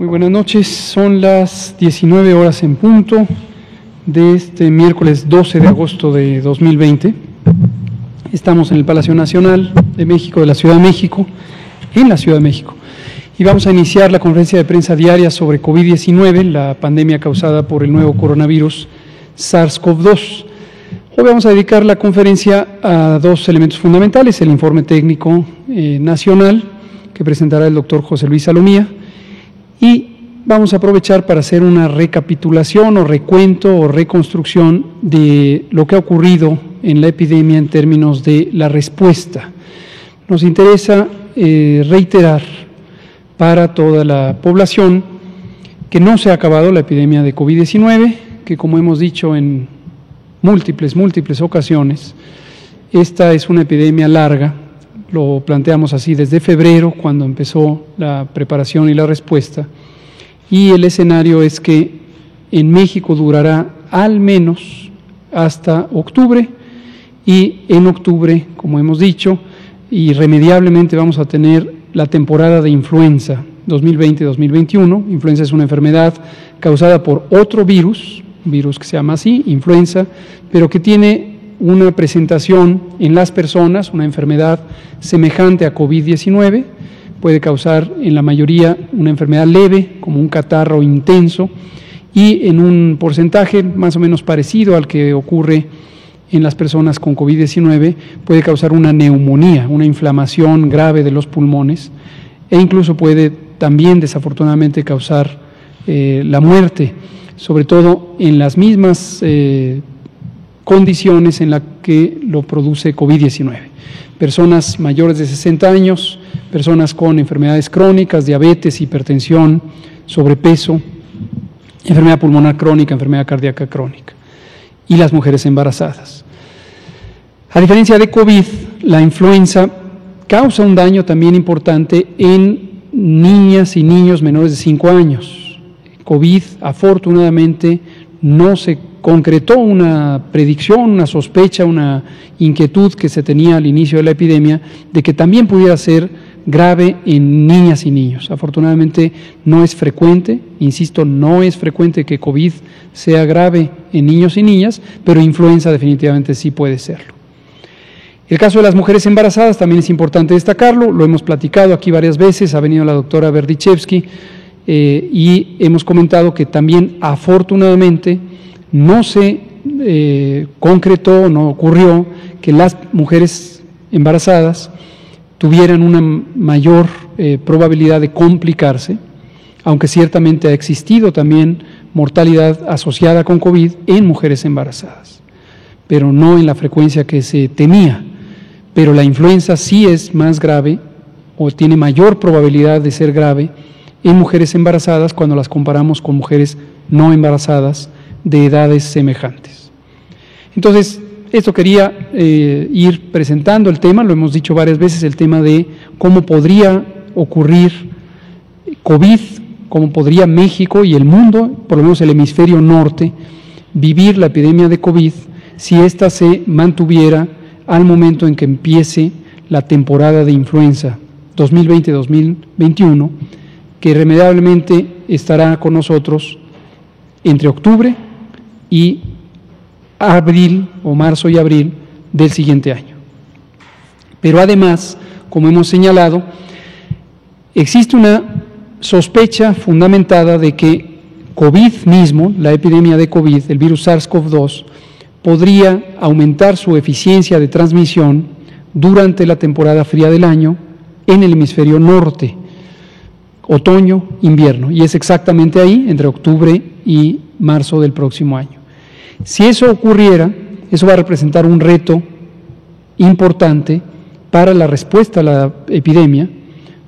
Muy buenas noches, son las 19 horas en punto de este miércoles 12 de agosto de 2020. Estamos en el Palacio Nacional de México, de la Ciudad de México, en la Ciudad de México. Y vamos a iniciar la conferencia de prensa diaria sobre COVID-19, la pandemia causada por el nuevo coronavirus SARS-CoV-2. Hoy vamos a dedicar la conferencia a dos elementos fundamentales: el informe técnico nacional que presentará el doctor José Luis Salomía, y vamos a aprovechar para hacer una recapitulación o recuento o reconstrucción de lo que ha ocurrido en la epidemia en términos de la respuesta. Nos interesa reiterar para toda la población que no se ha acabado la epidemia de COVID-19, que, como hemos dicho en múltiples ocasiones, esta es una epidemia larga. Lo planteamos así desde febrero, cuando empezó la preparación y la respuesta, y el escenario es que en México durará al menos hasta octubre, y en octubre, como hemos dicho, irremediablemente vamos a tener la temporada de influenza 2020-2021. Influenza es una enfermedad causada por otro virus, un virus que se llama así, influenza, pero que tiene una presentación en las personas, una enfermedad semejante a COVID-19, puede causar en la mayoría una enfermedad leve, como un catarro intenso, y en un porcentaje más o menos parecido al que ocurre en las personas con COVID-19, puede causar una neumonía, una inflamación grave de los pulmones, e incluso puede también desafortunadamente causar la muerte, sobre todo en las mismas condiciones en las que lo produce COVID-19. Personas mayores de 60 años, personas con enfermedades crónicas, diabetes, hipertensión, sobrepeso, enfermedad pulmonar crónica, enfermedad cardíaca crónica, y las mujeres embarazadas. A diferencia de COVID, la influenza causa un daño también importante en niñas y niños menores de 5 años. COVID, afortunadamente, no se concretó una predicción, una sospecha, una inquietud que se tenía al inicio de la epidemia de que también pudiera ser grave en niñas y niños. Afortunadamente no es frecuente, insisto, no es frecuente que COVID sea grave en niños y niñas, pero influenza definitivamente sí puede serlo. El caso de las mujeres embarazadas también es importante destacarlo, lo hemos platicado aquí varias veces, ha venido la doctora Berdichevsky y hemos comentado que también afortunadamente no se concretó, no ocurrió que las mujeres embarazadas tuvieran una mayor probabilidad de complicarse, aunque ciertamente ha existido también mortalidad asociada con COVID en mujeres embarazadas, pero no en la frecuencia que se temía. Pero la influenza sí es más grave o tiene mayor probabilidad de ser grave en mujeres embarazadas cuando las comparamos con mujeres no embarazadas de edades semejantes. Entonces, esto quería ir presentando el tema, lo hemos dicho varias veces, el tema de cómo podría ocurrir COVID, cómo podría México y el mundo, por lo menos el hemisferio norte, vivir la epidemia de COVID si ésta se mantuviera al momento en que empiece la temporada de influenza 2020-2021, que irremediablemente estará con nosotros entre octubre y abril, o marzo y abril del siguiente año. Pero además, como hemos señalado, existe una sospecha fundamentada de que COVID mismo, la epidemia de COVID, el virus SARS-CoV-2, podría aumentar su eficiencia de transmisión durante la temporada fría del año en el hemisferio norte, otoño, invierno, y es exactamente ahí, entre octubre y marzo del próximo año. Si eso ocurriera, eso va a representar un reto importante para la respuesta a la epidemia,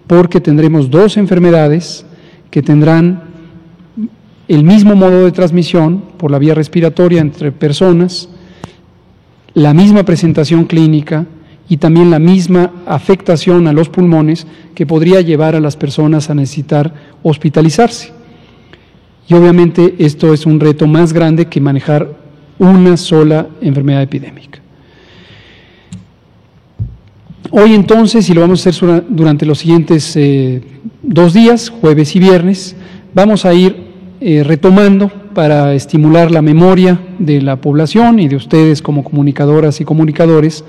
porque tendremos dos enfermedades que tendrán el mismo modo de transmisión por la vía respiratoria entre personas, la misma presentación clínica y también la misma afectación a los pulmones que podría llevar a las personas a necesitar hospitalizarse. Y obviamente esto es un reto más grande que manejar una sola enfermedad epidémica. Hoy entonces, y lo vamos a hacer durante los siguientes 2 días, jueves y viernes, Vamos a ir retomando para estimular la memoria de la población y de ustedes como comunicadoras y comunicadores,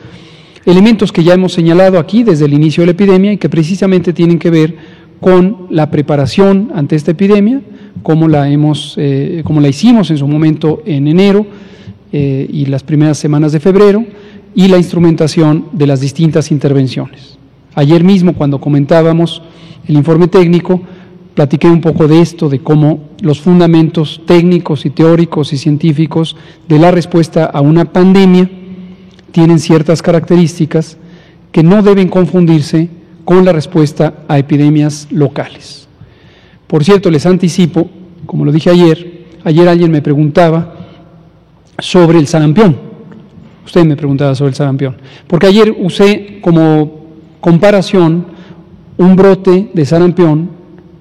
elementos que ya hemos señalado aquí desde el inicio de la epidemia y que precisamente tienen que ver con la preparación ante esta epidemia, como la hicimos en su momento en enero y las primeras semanas de febrero, y la instrumentación de las distintas intervenciones. Ayer mismo, cuando comentábamos el informe técnico, platiqué un poco de esto, de cómo los fundamentos técnicos y teóricos y científicos de la respuesta a una pandemia tienen ciertas características que no deben confundirse con la respuesta a epidemias locales. Por cierto, les anticipo, como lo dije ayer alguien me preguntaba sobre el sarampión. Usted me preguntaba sobre el sarampión, porque ayer usé como comparación un brote de sarampión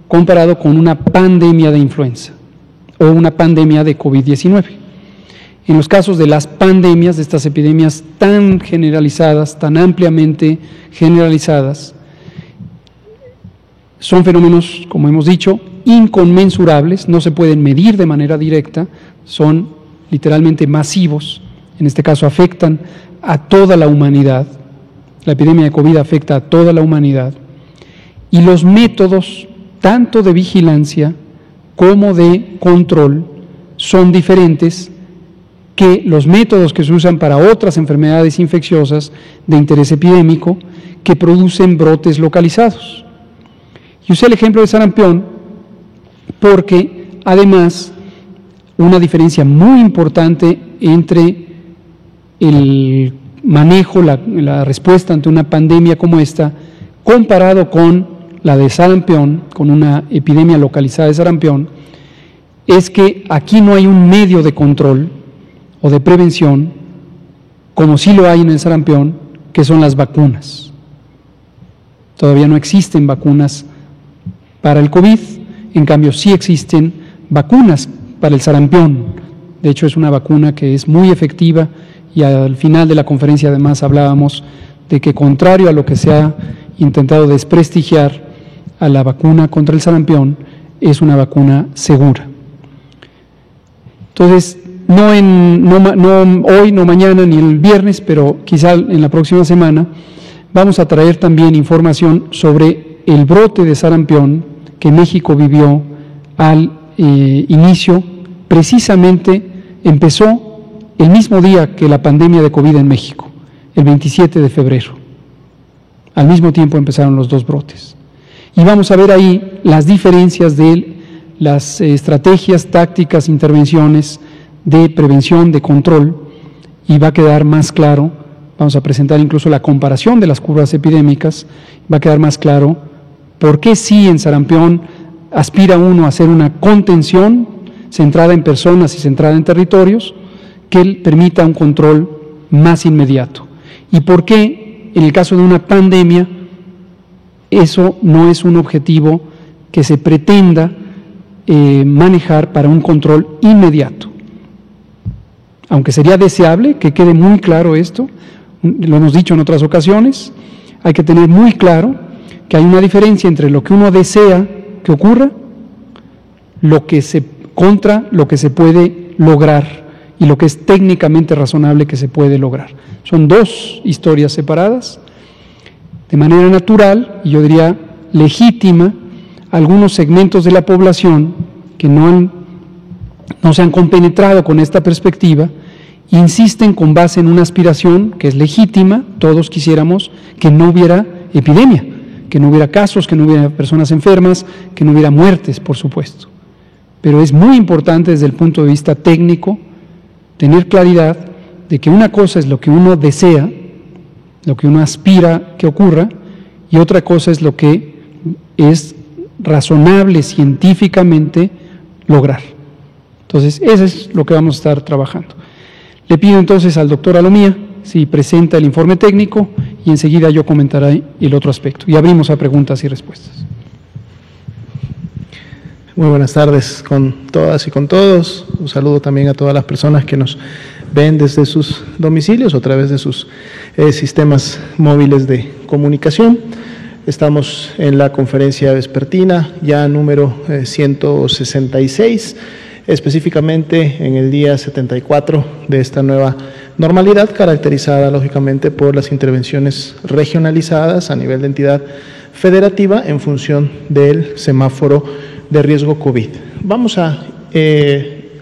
comparado con una pandemia de influenza o una pandemia de COVID-19. En los casos de las pandemias, de estas epidemias tan generalizadas, tan ampliamente generalizadas, son fenómenos, como hemos dicho, inconmensurables, no se pueden medir de manera directa, son literalmente masivos. En este caso afectan a toda la humanidad, la epidemia de COVID afecta a toda la humanidad, y los métodos tanto de vigilancia como de control son diferentes que los métodos que se usan para otras enfermedades infecciosas de interés epidémico que producen brotes localizados. Y usé el ejemplo de sarampión porque además una diferencia muy importante entre el manejo, la respuesta ante una pandemia como esta, comparado con la de sarampión, con una epidemia localizada de sarampión, es que aquí no hay un medio de control o de prevención, como sí lo hay en el sarampión, que son las vacunas. Todavía no existen vacunas para el COVID, en cambio sí existen vacunas para el sarampión. De hecho, es una vacuna que es muy efectiva. Y al final de la conferencia además hablábamos de que, contrario a lo que se ha intentado desprestigiar a la vacuna contra el sarampión, es una vacuna segura. Entonces, no hoy, no mañana ni el viernes, pero quizá en la próxima semana, vamos a traer también información sobre el brote de sarampión que México vivió al inicio. Precisamente empezó el mismo día que la pandemia de COVID en México, el 27 de febrero. Al mismo tiempo empezaron los dos brotes. Y vamos a ver ahí las diferencias de las estrategias, tácticas, intervenciones de prevención, de control, y va a quedar más claro, vamos a presentar incluso la comparación de las curvas epidémicas, va a quedar más claro por qué sí en sarampión aspira uno a hacer una contención centrada en personas y centrada en territorios, que permita un control más inmediato. ¿Y por qué en el caso de una pandemia eso no es un objetivo que se pretenda manejar para un control inmediato? Aunque sería deseable que quede muy claro esto, lo hemos dicho en otras ocasiones, hay que tener muy claro que hay una diferencia entre lo que uno desea que ocurra, contra lo que se puede lograr y lo que es técnicamente razonable que se puede lograr. Son dos historias separadas. De manera natural, y yo diría legítima, algunos segmentos de la población que no se han compenetrado con esta perspectiva, insisten con base en una aspiración que es legítima. Todos quisiéramos que no hubiera epidemia, que no hubiera casos, que no hubiera personas enfermas, que no hubiera muertes, por supuesto. Pero es muy importante desde el punto de vista técnico tener claridad de que una cosa es lo que uno desea, lo que uno aspira que ocurra, y otra cosa es lo que es razonable científicamente lograr. Entonces, eso es lo que vamos a estar trabajando. Le pido entonces al doctor Alomía si presenta el informe técnico y enseguida yo comentaré el otro aspecto. Y abrimos a preguntas y respuestas. Muy buenas tardes con todas y con todos. Un saludo también a todas las personas que nos ven desde sus domicilios o a través de sus sistemas móviles de comunicación. Estamos en la conferencia vespertina, ya número 166, específicamente en el día 74 de esta nueva normalidad, caracterizada lógicamente por las intervenciones regionalizadas a nivel de entidad federativa en función del semáforo de riesgo COVID. Vamos a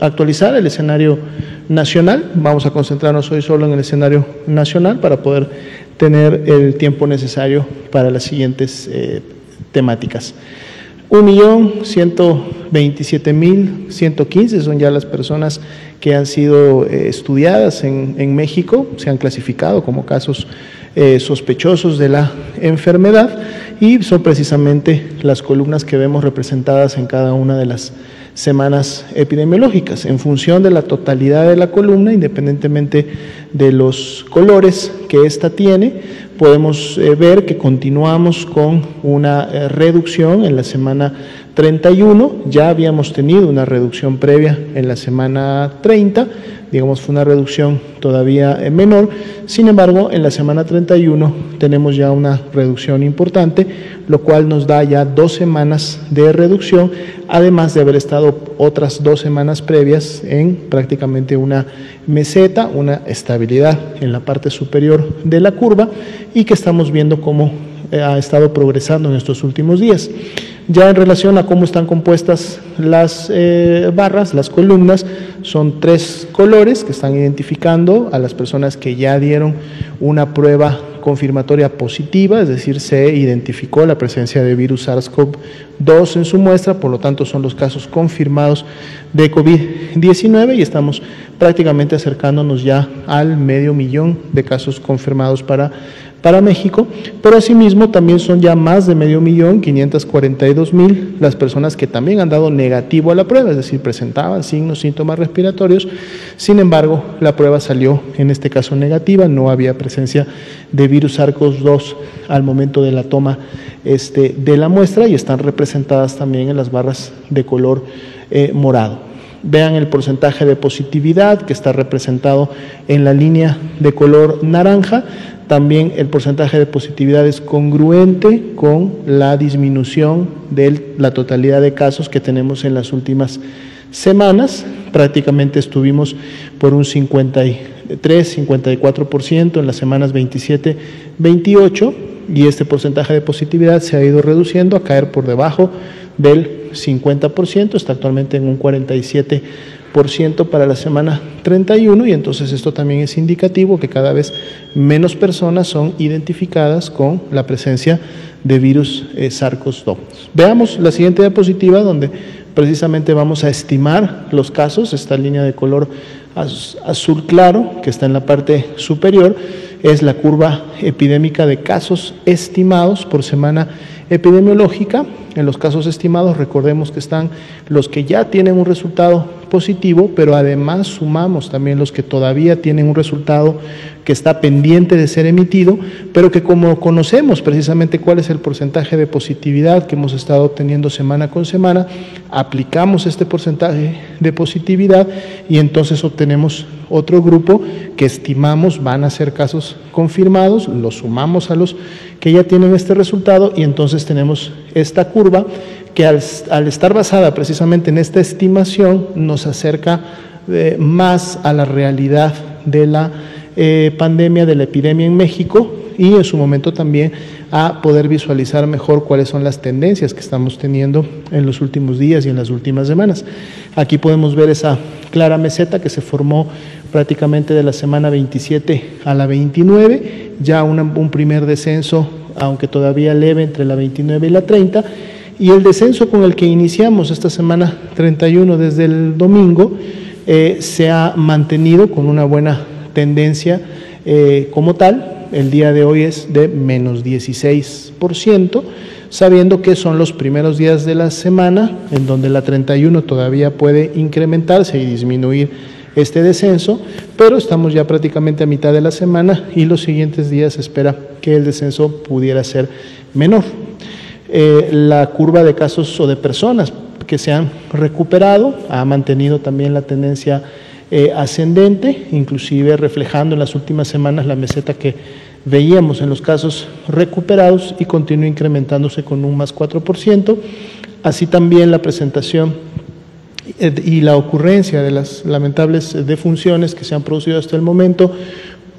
actualizar el escenario nacional, vamos a concentrarnos hoy solo en el escenario nacional para poder tener el tiempo necesario para las siguientes temáticas. 1.127.115 son ya las personas que han sido estudiadas en México, se han clasificado como casos sospechosos de la enfermedad y son precisamente las columnas que vemos representadas en cada una de las semanas epidemiológicas. En función de la totalidad de la columna, independientemente de los colores que ésta tiene, podemos ver que continuamos con una reducción en la semana 31, ya habíamos tenido una reducción previa en la semana 30, digamos fue una reducción todavía menor, sin embargo en la semana 31 tenemos ya una reducción importante, lo cual nos da ya 2 semanas de reducción, además de haber estado otras 2 semanas previas en prácticamente una meseta, una estabilidad en la parte superior de la curva y que estamos viendo cómo ha estado progresando en estos últimos días. Ya en relación a cómo están compuestas las barras, las columnas, son 3 colores que están identificando a las personas que ya dieron una prueba confirmatoria positiva, es decir, se identificó la presencia de virus SARS-CoV-2 en su muestra, por lo tanto son los casos confirmados de COVID-19 y estamos prácticamente acercándonos ya al 500,000 de casos confirmados para México, pero asimismo también son ya más de 500,000, 542,000 las personas que también han dado negativo a la prueba, es decir, presentaban signos, síntomas respiratorios, sin embargo la prueba salió en este caso negativa, no había presencia de virus SARS-CoV-2 al momento de la toma de la muestra y están representadas también en las barras de color morado. Vean el porcentaje de positividad que está representado en la línea de color naranja. También el porcentaje de positividad es congruente con la disminución de la totalidad de casos que tenemos en las últimas semanas. Prácticamente estuvimos por un 53-54% en las semanas 27-28 y este porcentaje de positividad se ha ido reduciendo a caer por debajo del 50%, está actualmente en un 47% para la semana 31 y entonces esto también es indicativo que cada vez menos personas son identificadas con la presencia de virus SARS-CoV-2. Veamos la siguiente diapositiva donde precisamente vamos a estimar los casos, esta línea de color azul claro que está en la parte superior es la curva epidémica de casos estimados por semana epidemiológica. En los casos estimados recordemos que están los que ya tienen un resultado positivo, pero además sumamos también los que todavía tienen un resultado que está pendiente de ser emitido, pero que como conocemos precisamente cuál es el porcentaje de positividad que hemos estado obteniendo semana con semana, aplicamos este porcentaje de positividad y entonces obtenemos otro grupo que estimamos van a ser casos confirmados, los sumamos a los que ya tienen este resultado y entonces tenemos esta curva que al estar basada precisamente en esta estimación nos acerca más a la realidad de la pandemia, de la epidemia en México y en su momento también a poder visualizar mejor cuáles son las tendencias que estamos teniendo en los últimos días y en las últimas semanas. Aquí podemos ver esa clara meseta que se formó prácticamente de la semana 27 a la 29, ya un primer descenso, aunque todavía leve, entre la 29 y la 30, y el descenso con el que iniciamos esta semana 31 desde el domingo se ha mantenido con una buena tendencia como tal. El día de hoy es de menos 16%, sabiendo que son los primeros días de la semana en donde la 31 todavía puede incrementarse y disminuir este descenso, pero estamos ya prácticamente a mitad de la semana y los siguientes días se espera que el descenso pudiera ser menor. La curva de casos o de personas que se han recuperado ha mantenido también la tendencia ascendente, inclusive reflejando en las últimas semanas la meseta que veíamos en los casos recuperados y continúa incrementándose con un más 4%. Así también la presentación y la ocurrencia de las lamentables defunciones que se han producido hasta el momento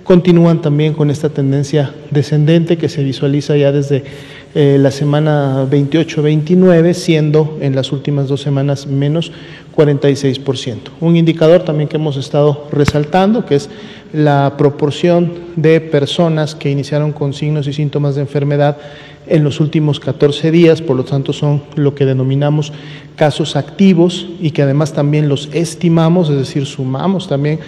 continúan también con esta tendencia descendente que se visualiza ya desde la semana 28-29, siendo en las últimas 2 semanas menos 46%. Un indicador también que hemos estado resaltando, que es la proporción de personas que iniciaron con signos y síntomas de enfermedad en los últimos 14 días, por lo tanto son lo que denominamos casos activos y que además también los estimamos, es decir, sumamos también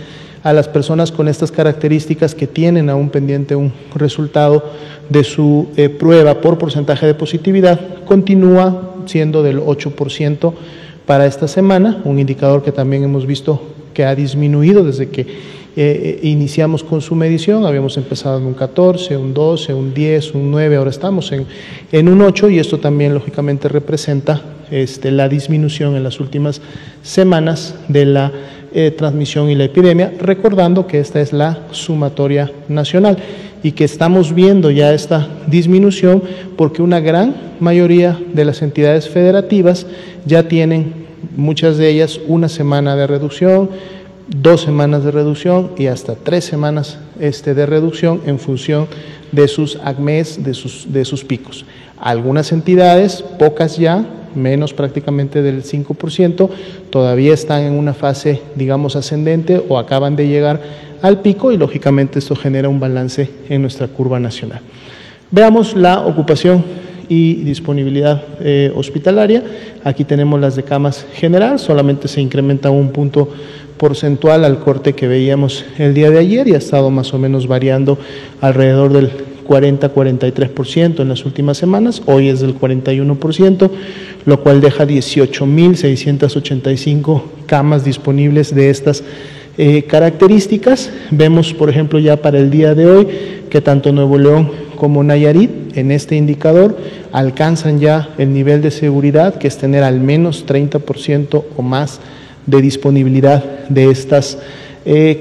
a las personas con estas características que tienen aún pendiente un resultado de su prueba por porcentaje de positividad, continúa siendo del 8% para esta semana, un indicador que también hemos visto que ha disminuido desde que iniciamos con su medición. Habíamos empezado en un 14, un 12, un 10, un 9, ahora estamos en un 8 y esto también lógicamente representa la disminución en las últimas semanas de la transmisión y la epidemia, recordando que esta es la sumatoria nacional y que estamos viendo ya esta disminución porque una gran mayoría de las entidades federativas ya tienen, muchas de ellas, 1 semana de reducción, 2 semanas de reducción y hasta 3 semanas de reducción en función de sus ACMEs, de sus picos. Algunas entidades, pocas ya, menos prácticamente del 5%, todavía están en una fase, digamos, ascendente o acaban de llegar al pico y lógicamente esto genera un balance en nuestra curva nacional. Veamos la ocupación y disponibilidad hospitalaria. Aquí tenemos las de camas general, solamente se incrementa un punto porcentual al corte que veíamos el día de ayer y ha estado más o menos variando alrededor del 40-43% en las últimas semanas, hoy es del 41%, lo cual deja 18.685 camas disponibles de estas características. Vemos, por ejemplo, ya para el día de hoy que tanto Nuevo León como Nayarit en este indicador alcanzan ya el nivel de seguridad, que es tener al menos 30% o más de disponibilidad de estas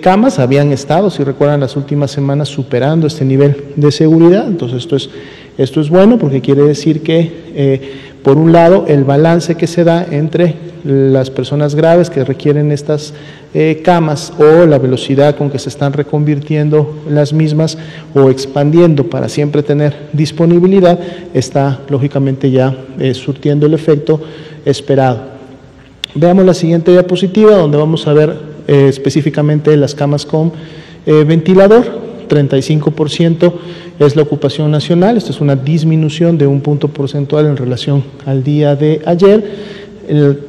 camas. Habían estado, si recuerdan, las últimas semanas superando este nivel de seguridad. Entonces esto es bueno porque quiere decir que por un lado el balance que se da entre las personas graves que requieren estas camas o la velocidad con que se están reconvirtiendo las mismas o expandiendo para siempre tener disponibilidad está lógicamente ya surtiendo el efecto esperado. Veamos la siguiente diapositiva donde vamos a ver específicamente las camas con ventilador. 35% es la ocupación nacional. Esto es una disminución de un punto porcentual en relación al día de ayer.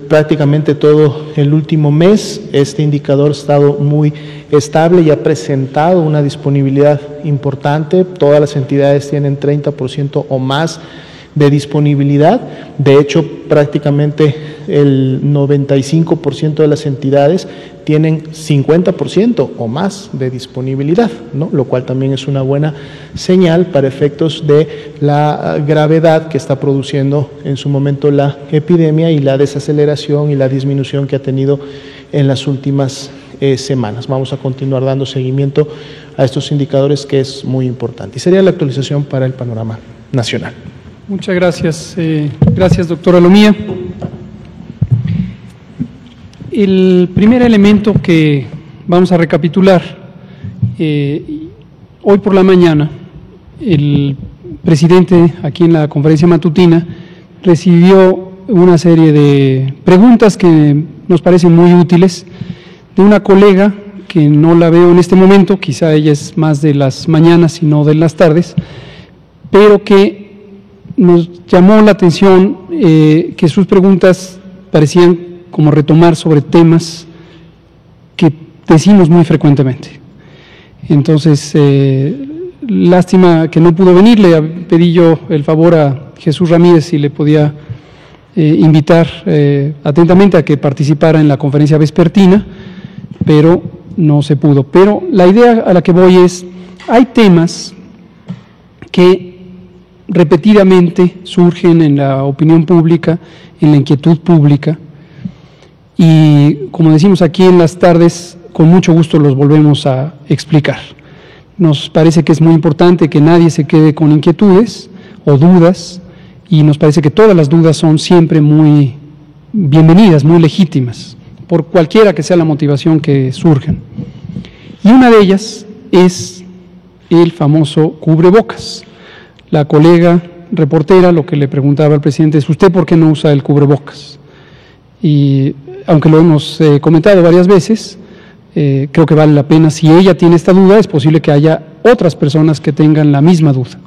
Prácticamente todo el último mes este indicador ha estado muy estable y ha presentado una disponibilidad importante. Todas las entidades tienen 30% o más de disponibilidad. De hecho, prácticamente el 95% de las entidades tienen 50% o más de disponibilidad, ¿no? Lo cual también es una buena señal para efectos de la gravedad que está produciendo en su momento la epidemia y la desaceleración y la disminución que ha tenido en las últimas semanas. Vamos a continuar dando seguimiento a estos indicadores, que es muy importante. Y sería la actualización para el panorama nacional. Muchas gracias. Gracias, doctora Lomía. El primer elemento que vamos a recapitular, hoy por la mañana, el presidente aquí en la conferencia matutina recibió una serie de preguntas que nos parecen muy útiles de una colega que no la veo en este momento, quizá ella es más de las mañanas y no de las tardes, pero que nos llamó la atención que sus preguntas parecían como retomar sobre temas que decimos muy frecuentemente. Entonces, lástima que no pudo venir. Le pedí yo el favor a Jesús Ramírez si le podía invitar atentamente a que participara en la conferencia vespertina, pero no se pudo. Pero la idea a la que voy es, hay temas que repetidamente surgen en la opinión pública, en la inquietud pública, y como decimos aquí en las tardes, con mucho gusto los volvemos a explicar. Nos parece que es muy importante que nadie se quede con inquietudes o dudas, y nos parece que todas las dudas son siempre muy bienvenidas, muy legítimas, por cualquiera que sea la motivación que surjan. Y una de ellas es el famoso cubrebocas. La colega reportera lo que le preguntaba al presidente es: ¿usted por qué no usa el cubrebocas? Y aunque lo hemos comentado varias veces, creo que vale la pena. Si ella tiene esta duda, es posible que haya otras personas que tengan la misma duda.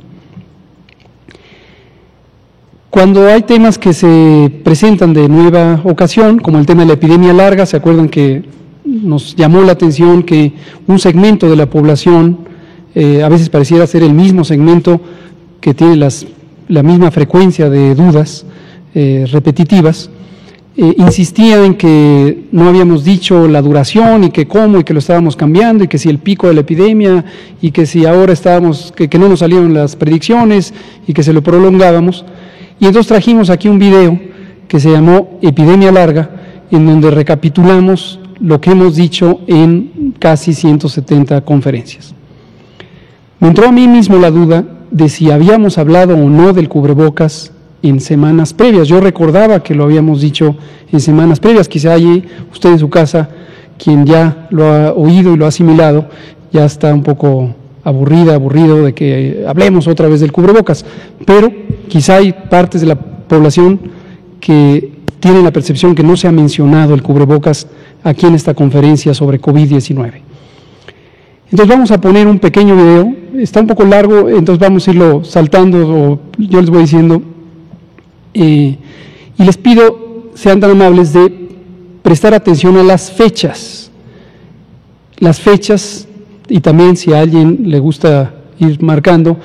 Cuando hay temas que se presentan de nueva ocasión, como el tema de la epidemia larga, ¿se acuerdan que nos llamó la atención que un segmento de la población, a veces pareciera ser el mismo segmento que tiene la misma frecuencia de dudas repetitivas, insistía en que no habíamos dicho la duración y que cómo y que lo estábamos cambiando y que si el pico de la epidemia y que si ahora estábamos, que no nos salieron las predicciones y que se lo prolongábamos. Y entonces trajimos aquí un video que se llamó Epidemia Larga, en donde recapitulamos lo que hemos dicho en casi 170 conferencias. Me entró a mí mismo la duda de si habíamos hablado o no del cubrebocas en semanas previas. Yo recordaba que lo habíamos dicho en semanas previas. Quizá allí usted en su casa, quien ya lo ha oído y lo ha asimilado, ya está un poco aburrido de que hablemos otra vez del cubrebocas, pero quizá hay partes de la población que tienen la percepción que no se ha mencionado el cubrebocas aquí en esta conferencia sobre COVID-19. Entonces vamos a poner un pequeño video, está un poco largo, entonces vamos a irlo saltando, o yo les voy diciendo, y les pido sean tan amables de prestar atención a las fechas, y también si a alguien le gusta ir marcando,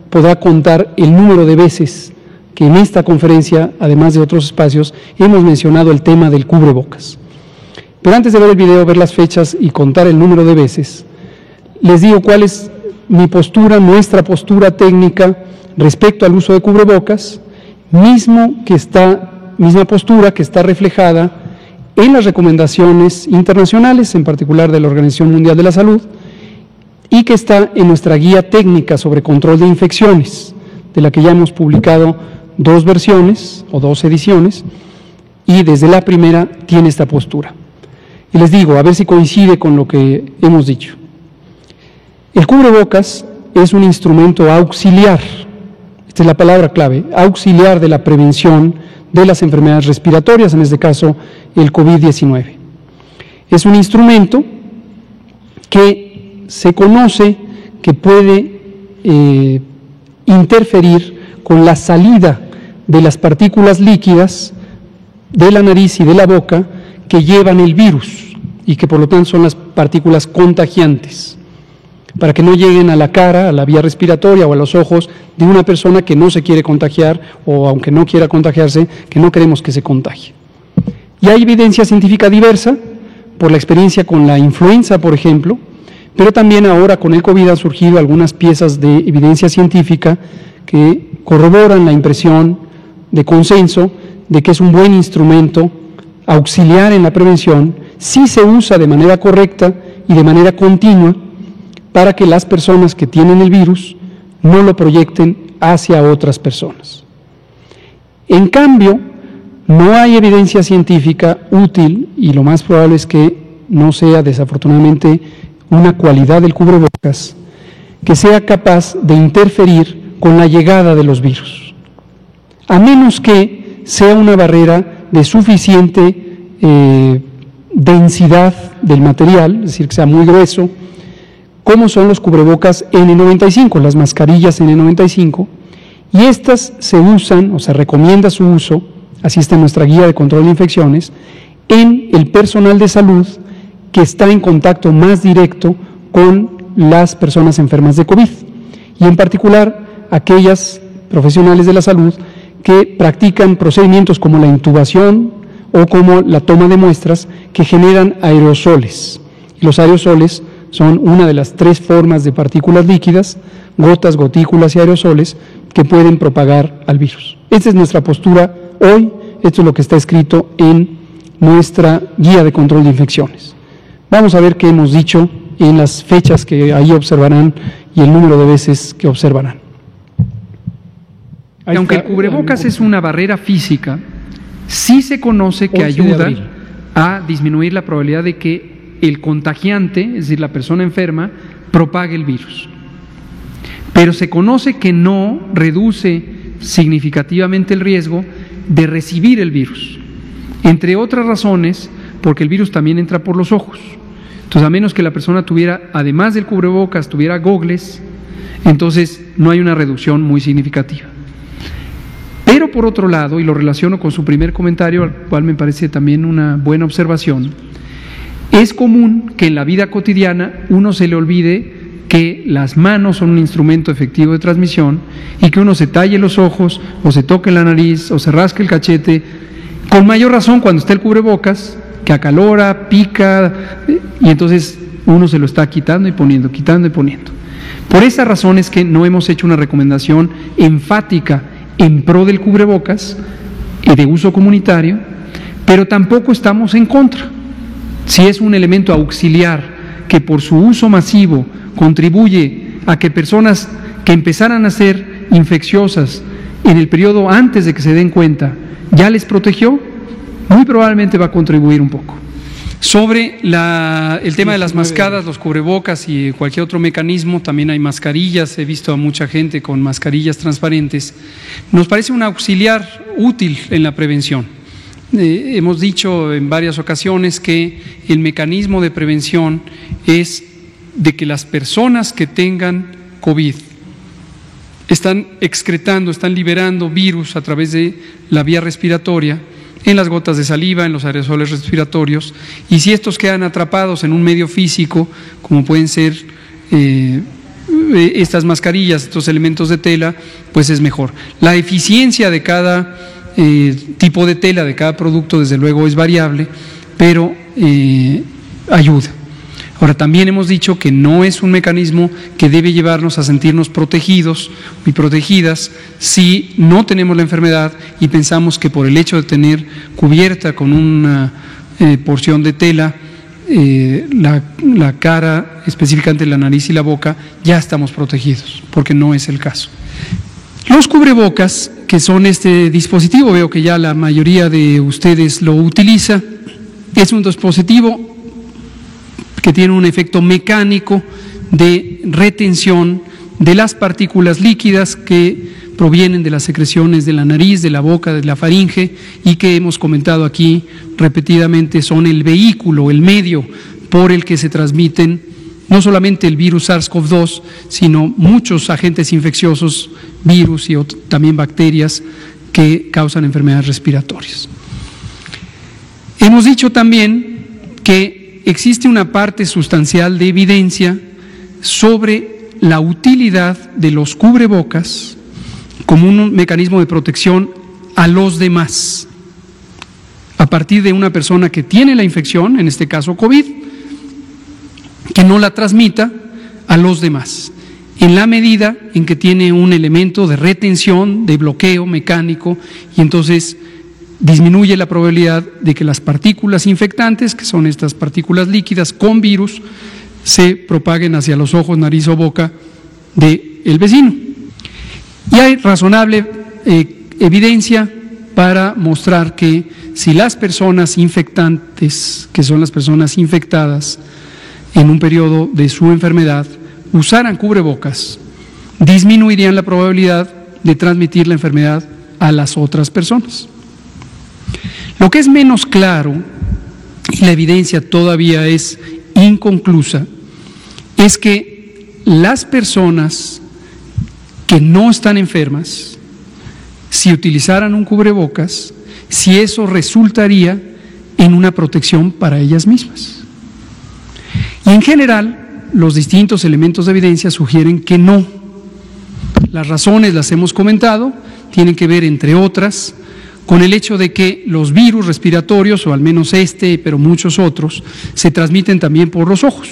podrá contar el número de veces que en esta conferencia, además de otros espacios, hemos mencionado el tema del cubrebocas. Pero antes de ver el video, ver las fechas y contar el número de veces, les digo cuál es mi postura, nuestra postura técnica respecto al uso de cubrebocas, misma postura que está reflejada en las recomendaciones internacionales, en particular de la Organización Mundial de la Salud, y que está en nuestra guía técnica sobre control de infecciones, de la que ya hemos publicado 2 versiones o 2 ediciones, y desde la primera tiene esta postura. Y les digo, a ver si coincide con lo que hemos dicho. El cubrebocas es un instrumento auxiliar, esta es la palabra clave, auxiliar de la prevención de las enfermedades respiratorias, en este caso el COVID-19. Es un instrumento que se conoce que puede interferir con la salida de las partículas líquidas de la nariz y de la boca que llevan el virus y que por lo tanto son las partículas contagiantes, para que no lleguen a la cara, a la vía respiratoria o a los ojos de una persona que no se quiere contagiar o aunque no quiera contagiarse, que no queremos que se contagie. Y hay evidencia científica diversa, por la experiencia con la influenza, por ejemplo, pero también ahora con el COVID han surgido algunas piezas de evidencia científica que corroboran la impresión de consenso de que es un buen instrumento auxiliar en la prevención si se usa de manera correcta y de manera continua para que las personas que tienen el virus no lo proyecten hacia otras personas. En cambio, no hay evidencia científica útil y lo más probable es que no sea desafortunadamente una cualidad del cubrebocas que sea capaz de interferir con la llegada de los virus, a menos que sea una barrera de suficiente densidad del material, es decir, que sea muy grueso, como son los cubrebocas N95, las mascarillas N95, y estas se usan o se recomienda su uso, así está en nuestra guía de control de infecciones, en el personal de salud que está en contacto más directo con las personas enfermas de COVID, y en particular aquellas profesionales de la salud que practican procedimientos como la intubación o como la toma de muestras que generan aerosoles. Y los aerosoles son una de las 3 formas de partículas líquidas, gotas, gotículas y aerosoles, que pueden propagar al virus. Esta es nuestra postura hoy, esto es lo que está escrito en nuestra guía de control de infecciones. Vamos a ver qué hemos dicho en las fechas que ahí observarán y el número de veces que observarán. Aunque el cubrebocas es una barrera física, sí se conoce que ayuda a disminuir la probabilidad de que el contagiante, es decir, la persona enferma, propague el virus. Pero se conoce que no reduce significativamente el riesgo de recibir el virus, entre otras razones, porque el virus también entra por los ojos. Entonces, a menos que la persona tuviera, además del cubrebocas, tuviera gogles, entonces no hay una reducción muy significativa. Pero por otro lado, y lo relaciono con su primer comentario, al cual me parece también una buena observación, es común que en la vida cotidiana uno se le olvide que las manos son un instrumento efectivo de transmisión y que uno se talle los ojos o se toque la nariz o se rasque el cachete, con mayor razón cuando está el cubrebocas, que acalora, pica, y entonces uno se lo está quitando y poniendo, quitando y poniendo. Por esa razón es que no hemos hecho una recomendación enfática en pro del cubrebocas de uso comunitario, pero tampoco estamos en contra. Si es un elemento auxiliar que por su uso masivo contribuye a que personas que empezaran a ser infecciosas en el periodo antes de que se den cuenta ya les protegió, muy probablemente va a contribuir un poco. Sobre el tema de las mascadas, los cubrebocas y cualquier otro mecanismo, también hay mascarillas, he visto a mucha gente con mascarillas transparentes. Nos parece un auxiliar útil en la prevención. Hemos dicho en varias ocasiones que el mecanismo de prevención es de que las personas que tengan COVID están excretando, están liberando virus a través de la vía respiratoria, en las gotas de saliva, en los aerosoles respiratorios, y si estos quedan atrapados en un medio físico, como pueden ser estas mascarillas, estos elementos de tela, pues es mejor. La eficiencia de cada tipo de tela, de cada producto, desde luego es variable, pero ayuda. Ahora, también hemos dicho que no es un mecanismo que debe llevarnos a sentirnos protegidos y protegidas si no tenemos la enfermedad y pensamos que por el hecho de tener cubierta con una porción de tela la cara, específicamente la nariz y la boca, ya estamos protegidos, porque no es el caso. Los cubrebocas, que son este dispositivo, veo que ya la mayoría de ustedes lo utiliza, es un dispositivo que tiene un efecto mecánico de retención de las partículas líquidas que provienen de las secreciones de la nariz, de la boca, de la faringe, y que hemos comentado aquí repetidamente son el vehículo, el medio por el que se transmiten no solamente el virus SARS-CoV-2, sino muchos agentes infecciosos, virus y también bacterias que causan enfermedades respiratorias. Hemos dicho también que existe una parte sustancial de evidencia sobre la utilidad de los cubrebocas como un mecanismo de protección a los demás, a partir de una persona que tiene la infección, en este caso COVID, que no la transmita a los demás, en la medida en que tiene un elemento de retención, de bloqueo mecánico, y entonces disminuye la probabilidad de que las partículas infectantes, que son estas partículas líquidas con virus, se propaguen hacia los ojos, nariz o boca del vecino. Y hay razonable evidencia para mostrar que si las personas infectantes, que son las personas infectadas en un periodo de su enfermedad, usaran cubrebocas, disminuirían la probabilidad de transmitir la enfermedad a las otras personas. Lo que es menos claro, y la evidencia todavía es inconclusa, es que las personas que no están enfermas, si utilizaran un cubrebocas, si eso resultaría en una protección para ellas mismas. Y en general, los distintos elementos de evidencia sugieren que no. Las razones las hemos comentado, tienen que ver, entre otras, con el hecho de que los virus respiratorios, o al menos pero muchos otros, se transmiten también por los ojos.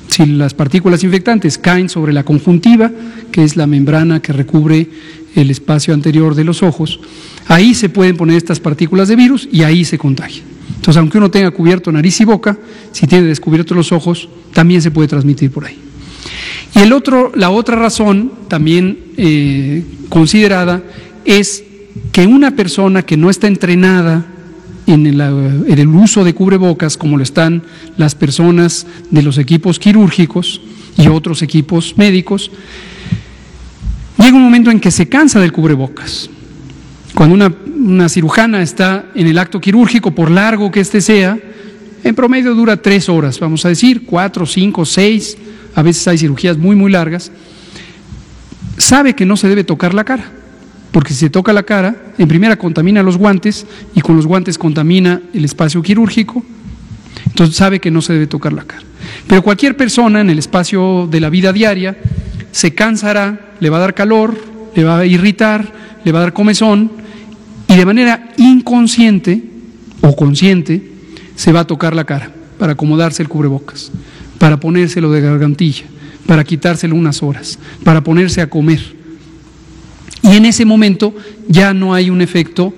Si las partículas infectantes caen sobre la conjuntiva, que es la membrana que recubre el espacio anterior de los ojos, ahí se pueden poner estas partículas de virus y ahí se contagian. Entonces, aunque uno tenga cubierto nariz y boca, si tiene descubiertos los ojos, también se puede transmitir por ahí. Y la otra razón también considerada es que una persona que no está entrenada en el uso de cubrebocas, como lo están las personas de los equipos quirúrgicos y otros equipos médicos, llega un momento en que se cansa del cubrebocas. Cuando una cirujana está en el acto quirúrgico, por largo que éste sea, en promedio dura 3 horas, vamos a decir, 4, 5, 6, a veces hay cirugías muy, muy largas, sabe que no se debe tocar la cara, porque si se toca la cara, en primera contamina los guantes y con los guantes contamina el espacio quirúrgico, entonces sabe que no se debe tocar la cara. Pero cualquier persona en el espacio de la vida diaria se cansará, le va a dar calor, le va a irritar, le va a dar comezón y de manera inconsciente o consciente se va a tocar la cara para acomodarse el cubrebocas, para ponérselo de gargantilla, para quitárselo unas horas, para ponerse a comer. Y en ese momento ya no hay un efecto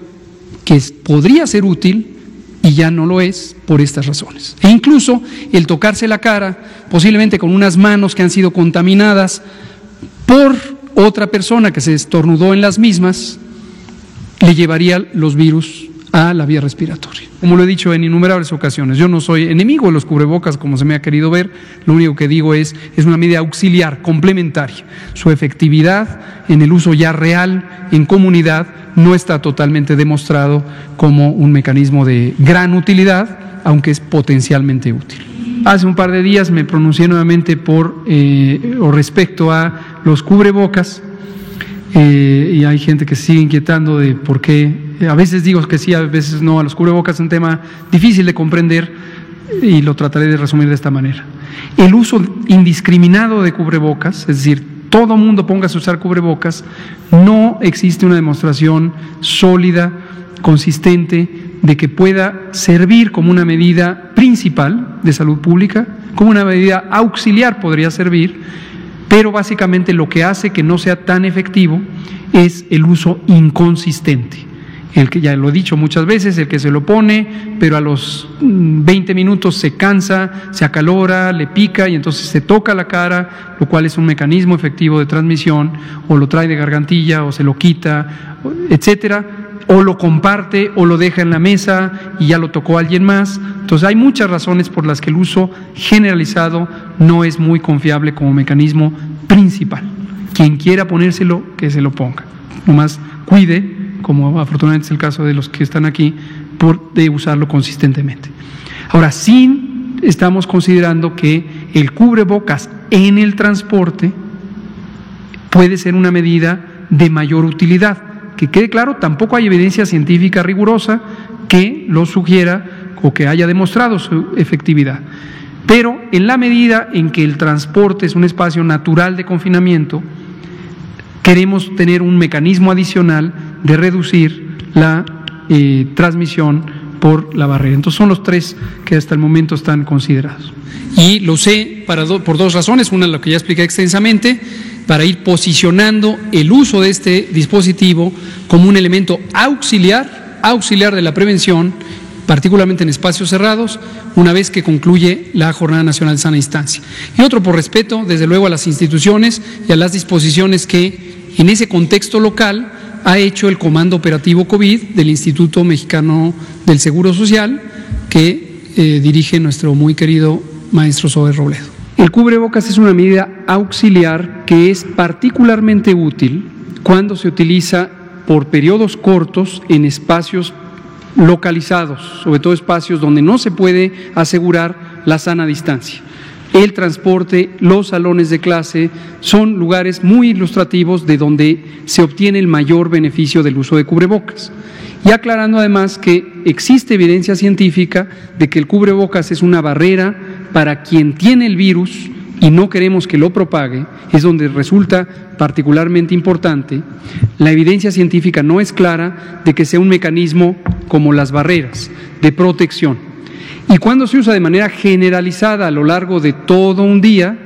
que podría ser útil y ya no lo es por estas razones. E incluso el tocarse la cara, posiblemente con unas manos que han sido contaminadas por otra persona que se estornudó en las mismas, le llevaría los virus a la vía respiratoria. Como lo he dicho en innumerables ocasiones, yo no soy enemigo de los cubrebocas como se me ha querido ver, lo único que digo es una medida auxiliar, complementaria. Su efectividad en el uso ya real en comunidad no está totalmente demostrado como un mecanismo de gran utilidad, aunque es potencialmente útil. Hace un par de días me pronuncié nuevamente respecto a los cubrebocas y hay gente que se sigue inquietando de por qué. A veces digo que sí, a veces no. A los cubrebocas es un tema difícil de comprender y lo trataré de resumir de esta manera. El uso indiscriminado de cubrebocas, es decir, todo mundo póngase a usar cubrebocas, no existe una demostración sólida, consistente, de que pueda servir como una medida principal de salud pública, como una medida auxiliar podría servir, pero básicamente lo que hace que no sea tan efectivo es el uso inconsistente. El que ya lo he dicho muchas veces, el que se lo pone, pero a los 20 minutos se cansa, se acalora, le pica y entonces se toca la cara, lo cual es un mecanismo efectivo de transmisión, o lo trae de gargantilla, o se lo quita, etcétera, o lo comparte, o lo deja en la mesa y ya lo tocó alguien más. Entonces hay muchas razones por las que el uso generalizado no es muy confiable como mecanismo principal. Quien quiera ponérselo, que se lo ponga. Nomás cuide, como afortunadamente es el caso de los que están aquí, de usarlo consistentemente. Ahora, sí estamos considerando que el cubrebocas en el transporte puede ser una medida de mayor utilidad. Que quede claro, tampoco hay evidencia científica rigurosa que lo sugiera o que haya demostrado su efectividad. Pero en la medida en que el transporte es un espacio natural de confinamiento, queremos tener un mecanismo adicional de reducir la transmisión por la barrera. Entonces son los 3 que hasta el momento están considerados. Y lo sé por 2 razones, una lo que ya expliqué extensamente, para ir posicionando el uso de este dispositivo como un elemento auxiliar de la prevención, particularmente en espacios cerrados, una vez que concluye la Jornada Nacional de Sana Distancia. Y otro por respeto, desde luego, a las instituciones y a las disposiciones que en ese contexto local ha hecho el Comando Operativo COVID del Instituto Mexicano del Seguro Social, que dirige nuestro muy querido maestro Zoe Robledo. El cubrebocas es una medida auxiliar que es particularmente útil cuando se utiliza por periodos cortos en espacios localizados, sobre todo espacios donde no se puede asegurar la sana distancia. El transporte, los salones de clase son lugares muy ilustrativos de donde se obtiene el mayor beneficio del uso de cubrebocas. Y aclarando además que existe evidencia científica de que el cubrebocas es una barrera para quien tiene el virus y no queremos que lo propague, es donde resulta particularmente importante. La evidencia científica no es clara de que sea un mecanismo como las barreras de protección. Y cuando se usa de manera generalizada a lo largo de todo un día,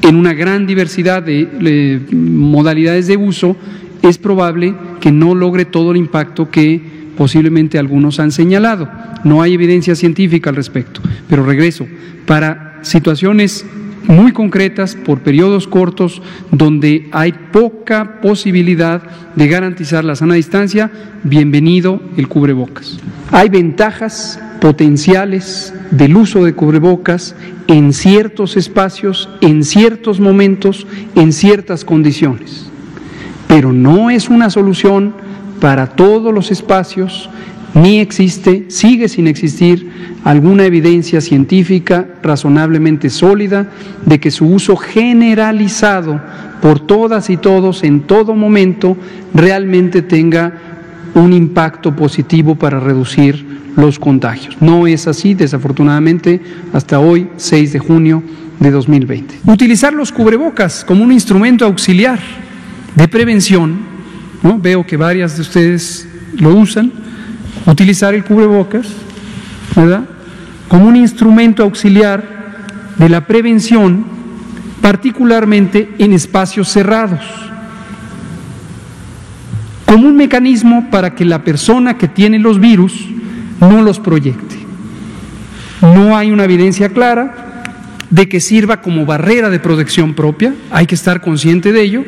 en una gran diversidad de modalidades de uso, es probable que no logre todo el impacto que posiblemente algunos han señalado. No hay evidencia científica al respecto, pero regreso, para situaciones muy concretas por periodos cortos donde hay poca posibilidad de garantizar la sana distancia, bienvenido el cubrebocas. Hay ventajas potenciales del uso de cubrebocas en ciertos espacios, en ciertos momentos, en ciertas condiciones, pero no es una solución para todos los espacios, ni sigue sin existir alguna evidencia científica razonablemente sólida de que su uso generalizado por todas y todos en todo momento realmente tenga un impacto positivo para reducir los contagios. No es así, desafortunadamente, hasta hoy, 6 de junio de 2020. Utilizar los cubrebocas como un instrumento auxiliar de prevención, ¿no? Veo que varias de ustedes lo usan. Utilizar el cubrebocas, ¿verdad?, como un instrumento auxiliar de la prevención, particularmente en espacios cerrados, como un mecanismo para que la persona que tiene los virus no los proyecte. No hay una evidencia clara de que sirva como barrera de protección propia, hay que estar consciente de ello,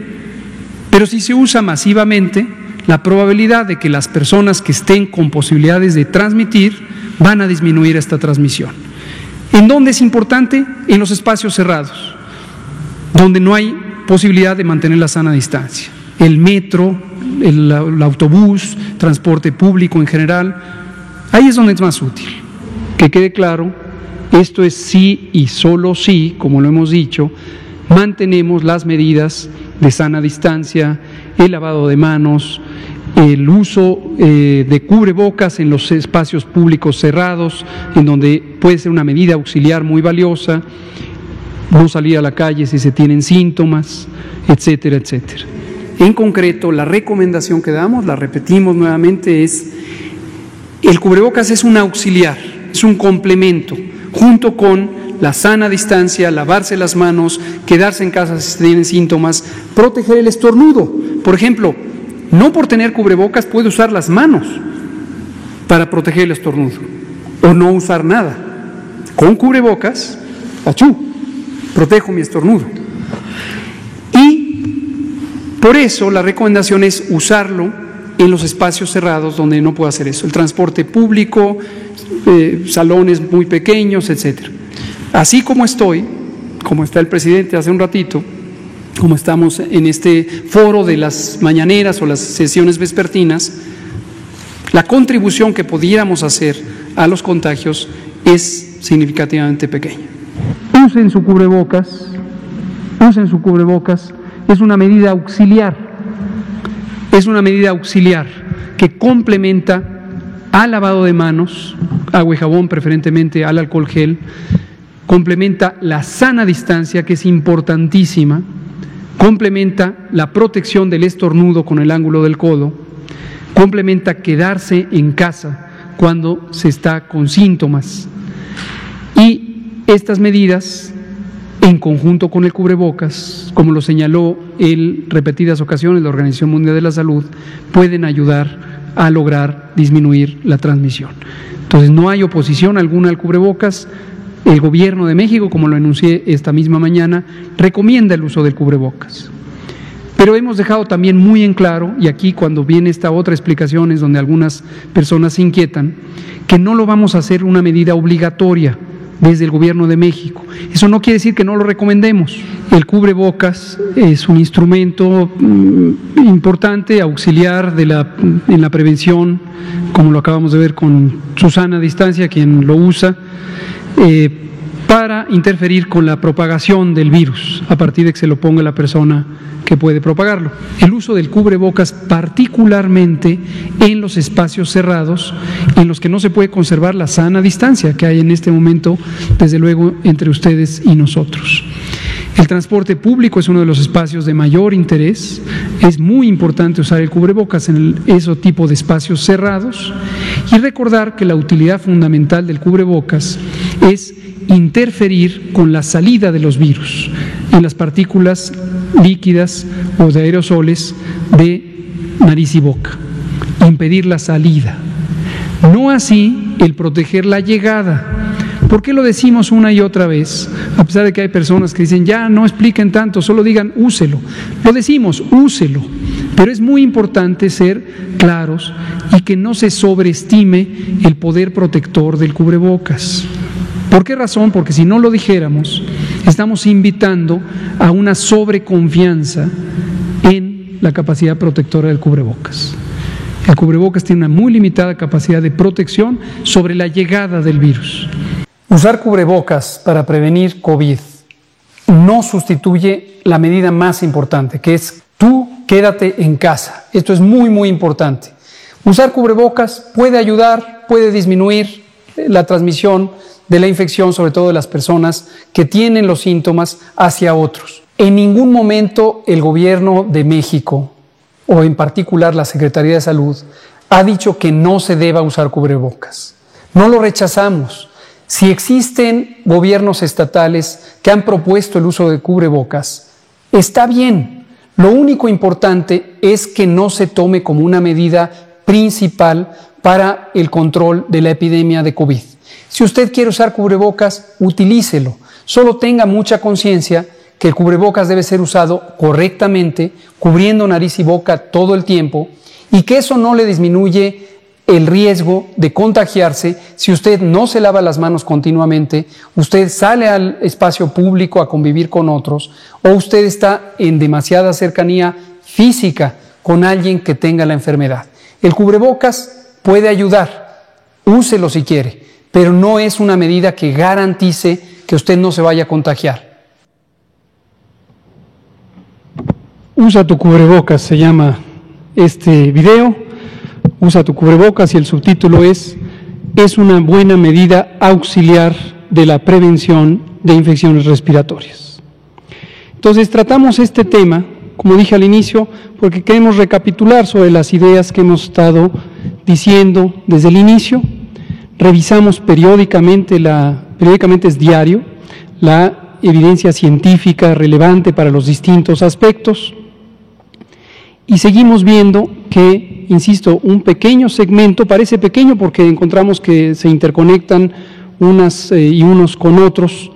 pero si se usa masivamente, la probabilidad de que las personas que estén con posibilidades de transmitir van a disminuir esta transmisión. ¿En dónde es importante? En los espacios cerrados, donde no hay posibilidad de mantener la sana distancia. El metro, el autobús, transporte público en general, ahí es donde es más útil. Que quede claro, esto es sí y solo sí, como lo hemos dicho, mantenemos las medidas de sana distancia, el lavado de manos, el uso de cubrebocas en los espacios públicos cerrados, en donde puede ser una medida auxiliar muy valiosa, no salir a la calle si se tienen síntomas, etcétera, etcétera. En concreto, la recomendación que damos, la repetimos nuevamente, es el cubrebocas es un auxiliar, es un complemento, junto con la sana distancia, lavarse las manos, quedarse en casa si tienen síntomas, proteger el estornudo. Por ejemplo, no por tener cubrebocas puede usar las manos para proteger el estornudo, o no usar nada. Con cubrebocas, ¡achú!, protejo mi estornudo. Y por eso la recomendación es usarlo en los espacios cerrados donde no puedo hacer eso. El transporte público, salones muy pequeños, etcétera. Así como está el presidente hace un ratito, como estamos en este foro de las mañaneras o las sesiones vespertinas, la contribución que pudiéramos hacer a los contagios es significativamente pequeña. Usen su cubrebocas, es una medida auxiliar, que complementa al lavado de manos, agua y jabón, preferentemente al alcohol gel, complementa la sana distancia, que es importantísima, complementa la protección del estornudo con el ángulo del codo, complementa quedarse en casa cuando se está con síntomas. Y estas medidas, en conjunto con el cubrebocas, como lo señaló en repetidas ocasiones la Organización Mundial de la Salud, pueden ayudar a lograr disminuir la transmisión. Entonces, no hay oposición alguna al cubrebocas. El Gobierno de México, como lo anuncié esta misma mañana, recomienda el uso del cubrebocas. Pero hemos dejado también muy en claro, y aquí cuando viene esta otra explicación es donde algunas personas se inquietan, que no lo vamos a hacer una medida obligatoria desde el Gobierno de México. Eso no quiere decir que no lo recomendemos. El cubrebocas es un instrumento importante, auxiliar en la prevención, como lo acabamos de ver con Susana Distancia, quien lo usa, para interferir con la propagación del virus a partir de que se lo ponga la persona que puede propagarlo. El uso del cubrebocas particularmente en los espacios cerrados en los que no se puede conservar la sana distancia que hay en este momento, desde luego, entre ustedes y nosotros. El transporte público es uno de los espacios de mayor interés. Es muy importante usar el cubrebocas en ese tipo de espacios cerrados y recordar que la utilidad fundamental del cubrebocas es interferir con la salida de los virus en las partículas líquidas o de aerosoles de nariz y boca, impedir la salida. No así el proteger la llegada, ¿Por qué lo decimos una y otra vez? A pesar de que hay personas que dicen, ya no expliquen tanto, solo digan, úselo. Lo decimos, úselo. Pero es muy importante ser claros y que no se sobreestime el poder protector del cubrebocas. ¿Por qué razón? Porque si no lo dijéramos, estamos invitando a una sobreconfianza en la capacidad protectora del cubrebocas. El cubrebocas tiene una muy limitada capacidad de protección sobre la llegada del virus. Usar cubrebocas para prevenir COVID no sustituye la medida más importante, que es tú quédate en casa. Esto es muy, muy importante. Usar cubrebocas puede ayudar, puede disminuir la transmisión de la infección, sobre todo de las personas que tienen los síntomas, hacia otros. En ningún momento el gobierno de México, o en particular la Secretaría de Salud, ha dicho que no se deba usar cubrebocas. No lo rechazamos. Si existen gobiernos estatales que han propuesto el uso de cubrebocas, está bien. Lo único importante es que no se tome como una medida principal para el control de la epidemia de COVID. Si usted quiere usar cubrebocas, utilícelo. Solo tenga mucha conciencia que el cubrebocas debe ser usado correctamente, cubriendo nariz y boca todo el tiempo, y que eso no le disminuye el riesgo de contagiarse si usted no se lava las manos continuamente, usted sale al espacio público a convivir con otros, o usted está en demasiada cercanía física con alguien que tenga la enfermedad. El cubrebocas puede ayudar, úselo si quiere, pero no es una medida que garantice que usted no se vaya a contagiar. Usa tu cubrebocas, se llama este video. Usa tu cubrebocas y el subtítulo es una buena medida auxiliar de la prevención de infecciones respiratorias. Entonces tratamos este tema, como dije al inicio, porque queremos recapitular sobre las ideas que hemos estado diciendo desde el inicio. Revisamos periódicamente es diario, la evidencia científica relevante para los distintos aspectos y seguimos viendo que, insisto, un pequeño segmento, parece pequeño porque encontramos que se interconectan unas y unos con otros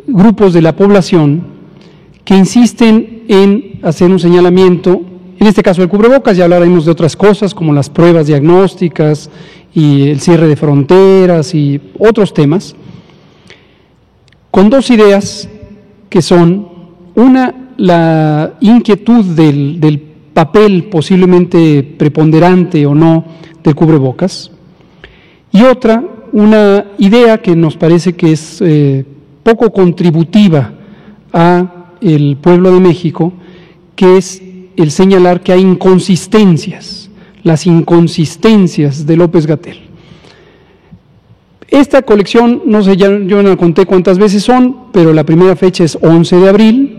grupos de la población que insisten en hacer un señalamiento, en este caso el cubrebocas, ya hablaremos de otras cosas como las pruebas diagnósticas y el cierre de fronteras y otros temas, con dos ideas que son, una, la inquietud del papel posiblemente preponderante o no del cubrebocas, y otra, una idea que nos parece que es poco contributiva a el pueblo de México, que es el señalar que hay inconsistencias, las inconsistencias de López-Gatell. Esta colección, no sé, yo no conté cuántas veces son, pero la primera fecha es 11 de abril.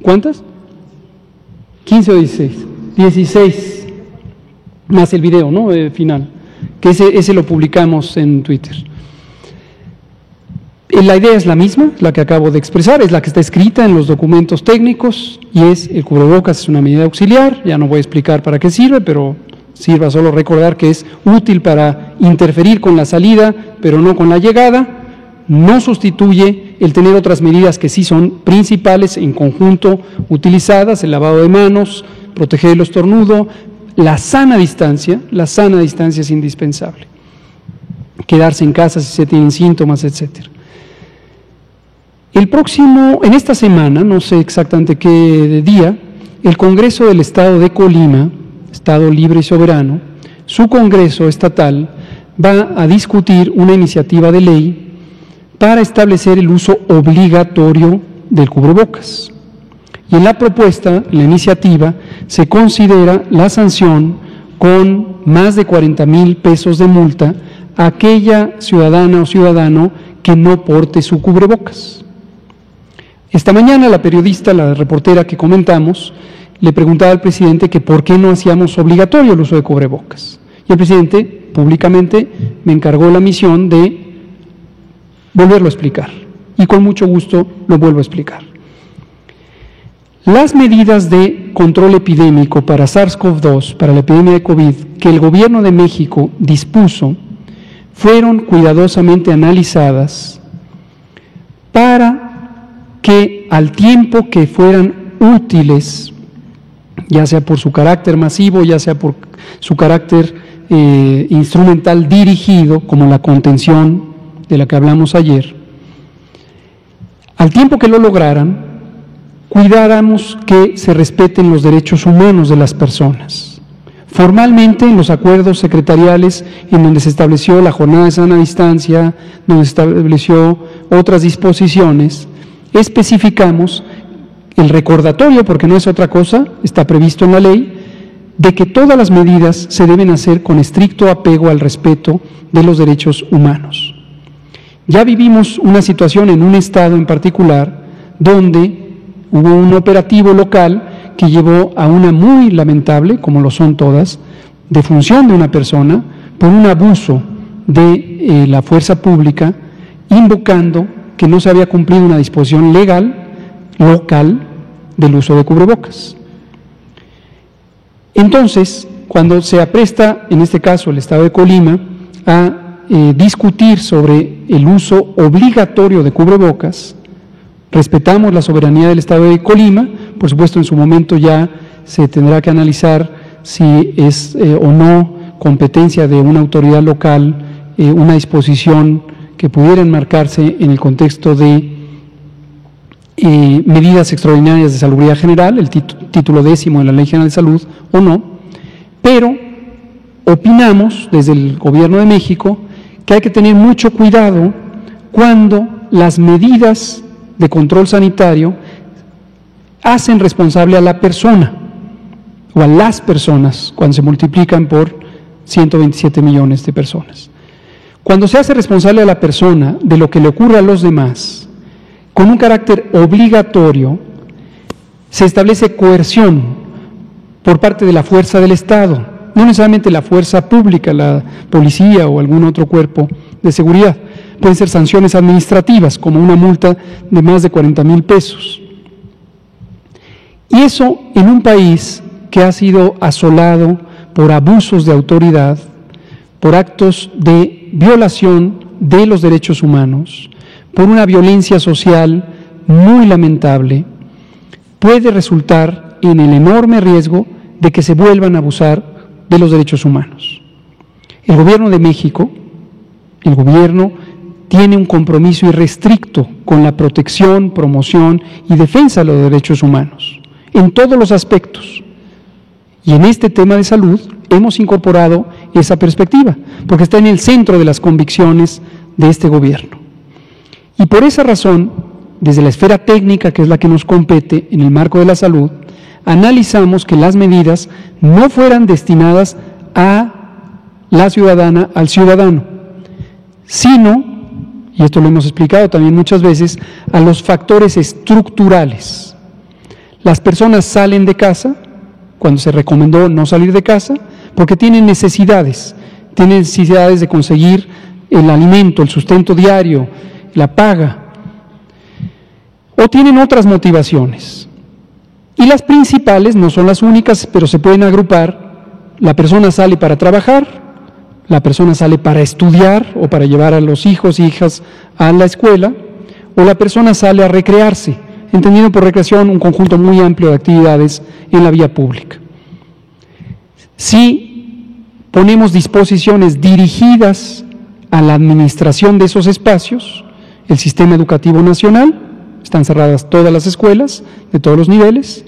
¿Cuántas? 15 o 16. 16, más el video, ¿no? Final, que ese lo publicamos en Twitter. La idea es la misma, la que acabo de expresar, es la que está escrita en los documentos técnicos, y es el cubrebocas es una medida auxiliar. Ya no voy a explicar para qué sirve, pero sirva solo recordar que es útil para interferir con la salida, pero no con la llegada. No sustituye el tener otras medidas que sí son principales en conjunto utilizadas, el lavado de manos, proteger el estornudo, la sana distancia es indispensable. Quedarse en casa si se tienen síntomas, etcétera. En esta semana, no sé exactamente qué día, el Congreso del Estado de Colima, Estado libre y soberano, su Congreso estatal va a discutir una iniciativa de ley para establecer el uso obligatorio del cubrebocas. Y en la propuesta, la iniciativa, se considera la sanción con más de 40,000 pesos de multa a aquella ciudadana o ciudadano que no porte su cubrebocas. Esta mañana la periodista, la reportera que comentamos, le preguntaba al presidente que por qué no hacíamos obligatorio el uso de cubrebocas. Y el presidente públicamente me encargó la misión de volverlo a explicar. Y con mucho gusto lo vuelvo a explicar. Las medidas de control epidémico para SARS-CoV-2, para la epidemia de COVID, que el gobierno de México dispuso, fueron cuidadosamente analizadas para que al tiempo que fueran útiles, ya sea por su carácter masivo, ya sea por su carácter instrumental dirigido, como la contención de la que hablamos ayer, al tiempo que lo lograran, cuidáramos que se respeten los derechos humanos de las personas. Formalmente, en los acuerdos secretariales en donde se estableció la jornada de sana distancia, donde se estableció otras disposiciones, especificamos el recordatorio, porque no es otra cosa, está previsto en la ley, de que todas las medidas se deben hacer con estricto apego al respeto de los derechos humanos. Ya vivimos una situación en un estado en particular donde hubo un operativo local que llevó a una muy lamentable, como lo son todas, defunción de una persona por un abuso de la fuerza pública, invocando que no se había cumplido una disposición legal, local, del uso de cubrebocas. Entonces, cuando se apresta, en este caso el Estado de Colima, a discutir sobre el uso obligatorio de cubrebocas, respetamos la soberanía del Estado de Colima. Por supuesto, en su momento ya se tendrá que analizar si es o no competencia de una autoridad local una disposición que pudiera enmarcarse en el contexto de medidas extraordinarias de salubridad general, el título 10 de la Ley General de Salud, o no, pero opinamos desde el Gobierno de México que hay que tener mucho cuidado cuando las medidas de control sanitario hacen responsable a la persona o a las personas cuando se multiplican por 127 millones de personas. Cuando se hace responsable a la persona de lo que le ocurre a los demás, con un carácter obligatorio, se establece coerción por parte de la fuerza del Estado, no necesariamente la fuerza pública, la policía o algún otro cuerpo de seguridad. Pueden ser sanciones administrativas, como una multa de más de 40,000 pesos. Y eso en un país que ha sido asolado por abusos de autoridad, por actos de violación de los derechos humanos, por una violencia social muy lamentable, puede resultar en el enorme riesgo de que se vuelvan a abusar de los derechos humanos. El Gobierno de México, el Gobierno tiene un compromiso irrestricto con la protección, promoción y defensa de los derechos humanos, en todos los aspectos. Y en este tema de salud hemos incorporado esa perspectiva, porque está en el centro de las convicciones de este Gobierno. Y por esa razón, desde la esfera técnica, que es la que nos compete en el marco de la salud, analizamos que las medidas no fueran destinadas a la ciudadana, al ciudadano, sino, y esto lo hemos explicado también muchas veces, a los factores estructurales. Las personas salen de casa, cuando se recomendó no salir de casa, porque tienen necesidades de conseguir el alimento, el sustento diario, la paga, o tienen otras motivaciones. Y las principales no son las únicas, pero se pueden agrupar. La persona sale para trabajar, la persona sale para estudiar o para llevar a los hijos e hijas a la escuela, o la persona sale a recrearse, entendiendo por recreación un conjunto muy amplio de actividades en la vía pública. Si ponemos disposiciones dirigidas a la administración de esos espacios, el Sistema Educativo Nacional, están cerradas todas las escuelas de todos los niveles,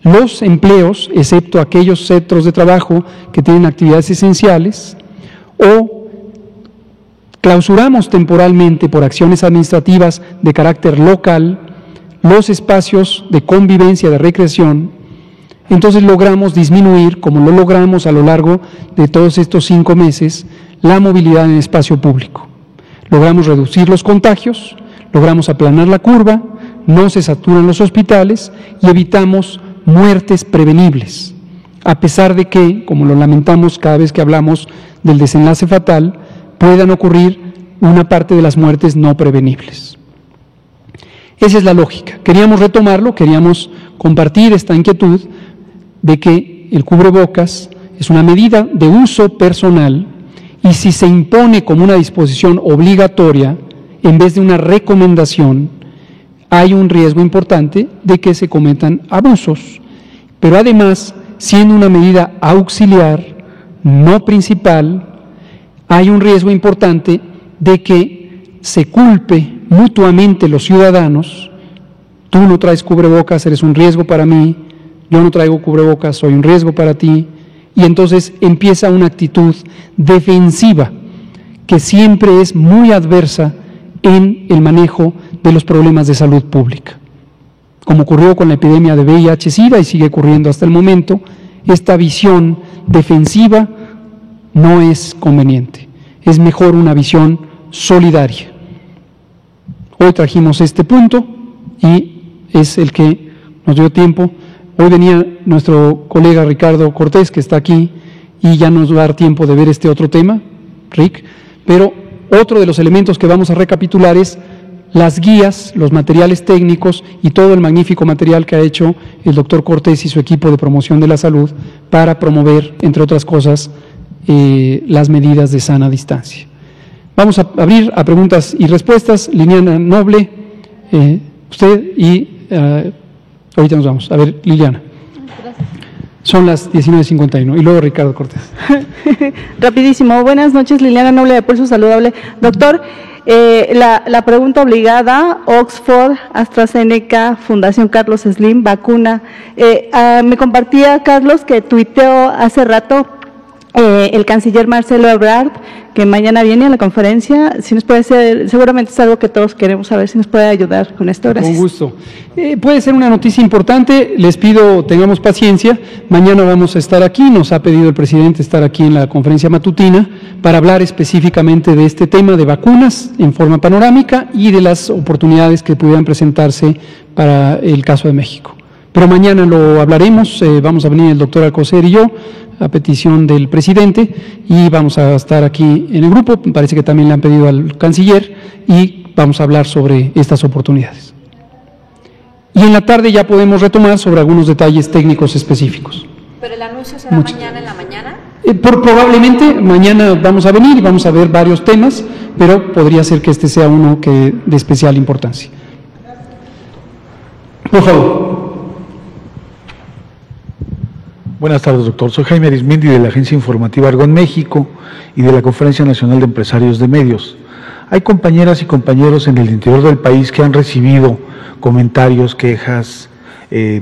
los empleos, excepto aquellos centros de trabajo que tienen actividades esenciales, o clausuramos temporalmente por acciones administrativas de carácter local los espacios de convivencia, de recreación. Entonces logramos disminuir, como lo logramos a lo largo de todos estos 5 meses, la movilidad en el espacio público. Logramos reducir los contagios, logramos aplanar la curva, no se saturan los hospitales y evitamos muertes prevenibles, a pesar de que, como lo lamentamos cada vez que hablamos del desenlace fatal, puedan ocurrir una parte de las muertes no prevenibles. Esa es la lógica. Queríamos retomarlo, queríamos compartir esta inquietud de que el cubrebocas es una medida de uso personal Y si se impone como una disposición obligatoria, en vez de una recomendación, hay un riesgo importante de que se cometan abusos. Pero además, siendo una medida auxiliar, no principal, hay un riesgo importante de que se culpe mutuamente los ciudadanos. Tú no traes cubrebocas, eres un riesgo para mí, yo no traigo cubrebocas, soy un riesgo para ti, y entonces empieza una actitud defensiva que siempre es muy adversa en el manejo de los problemas de salud pública. Como ocurrió con la epidemia de VIH-Sida y sigue ocurriendo hasta el momento, esta visión defensiva no es conveniente, es mejor una visión solidaria. Hoy trajimos este punto y es el que nos dio tiempo. Hoy venía nuestro colega Ricardo Cortés, que está aquí, y ya nos va a dar tiempo de ver este otro tema, Rick, pero otro de los elementos que vamos a recapitular es las guías, los materiales técnicos y todo el magnífico material que ha hecho el doctor Cortés y su equipo de promoción de la salud para promover, entre otras cosas, las medidas de sana distancia. Vamos a abrir a preguntas y respuestas. Liliana Noble, usted y ahorita nos vamos. A ver, Liliana. Gracias. Son las 19:51 y luego Ricardo Cortés. Rapidísimo. Buenas noches, Liliana Noble de Pulso Saludable. Doctor, la pregunta obligada, Oxford, AstraZeneca, Fundación Carlos Slim, vacuna. Me compartía Carlos que tuiteó hace rato el canciller Marcelo Ebrard, que mañana viene a la conferencia. Si nos puede ser, seguramente es algo que todos queremos saber, si nos puede ayudar con esto. Gracias. Con gusto. Puede ser una noticia importante, les pido tengamos paciencia. Mañana vamos a estar aquí, nos ha pedido el presidente estar aquí en la conferencia matutina para hablar específicamente de este tema de vacunas en forma panorámica y de las oportunidades que pudieran presentarse para el caso de México. Pero mañana lo hablaremos, vamos a venir el doctor Alcocer y yo, a petición del presidente, y vamos a estar aquí en el grupo, me parece que también le han pedido al canciller, y vamos a hablar sobre estas oportunidades. Y en la tarde ya podemos retomar sobre algunos detalles técnicos específicos. ¿Pero el anuncio será mañana en la mañana? Probablemente mañana vamos a venir y vamos a ver varios temas, pero podría ser que este sea uno de especial importancia. Por favor. Buenas tardes, doctor. Soy Jaime Arismendi de la Agencia Informativa Argón México y de la Conferencia Nacional de Empresarios de Medios. Hay compañeras y compañeros en el interior del país que han recibido comentarios, quejas,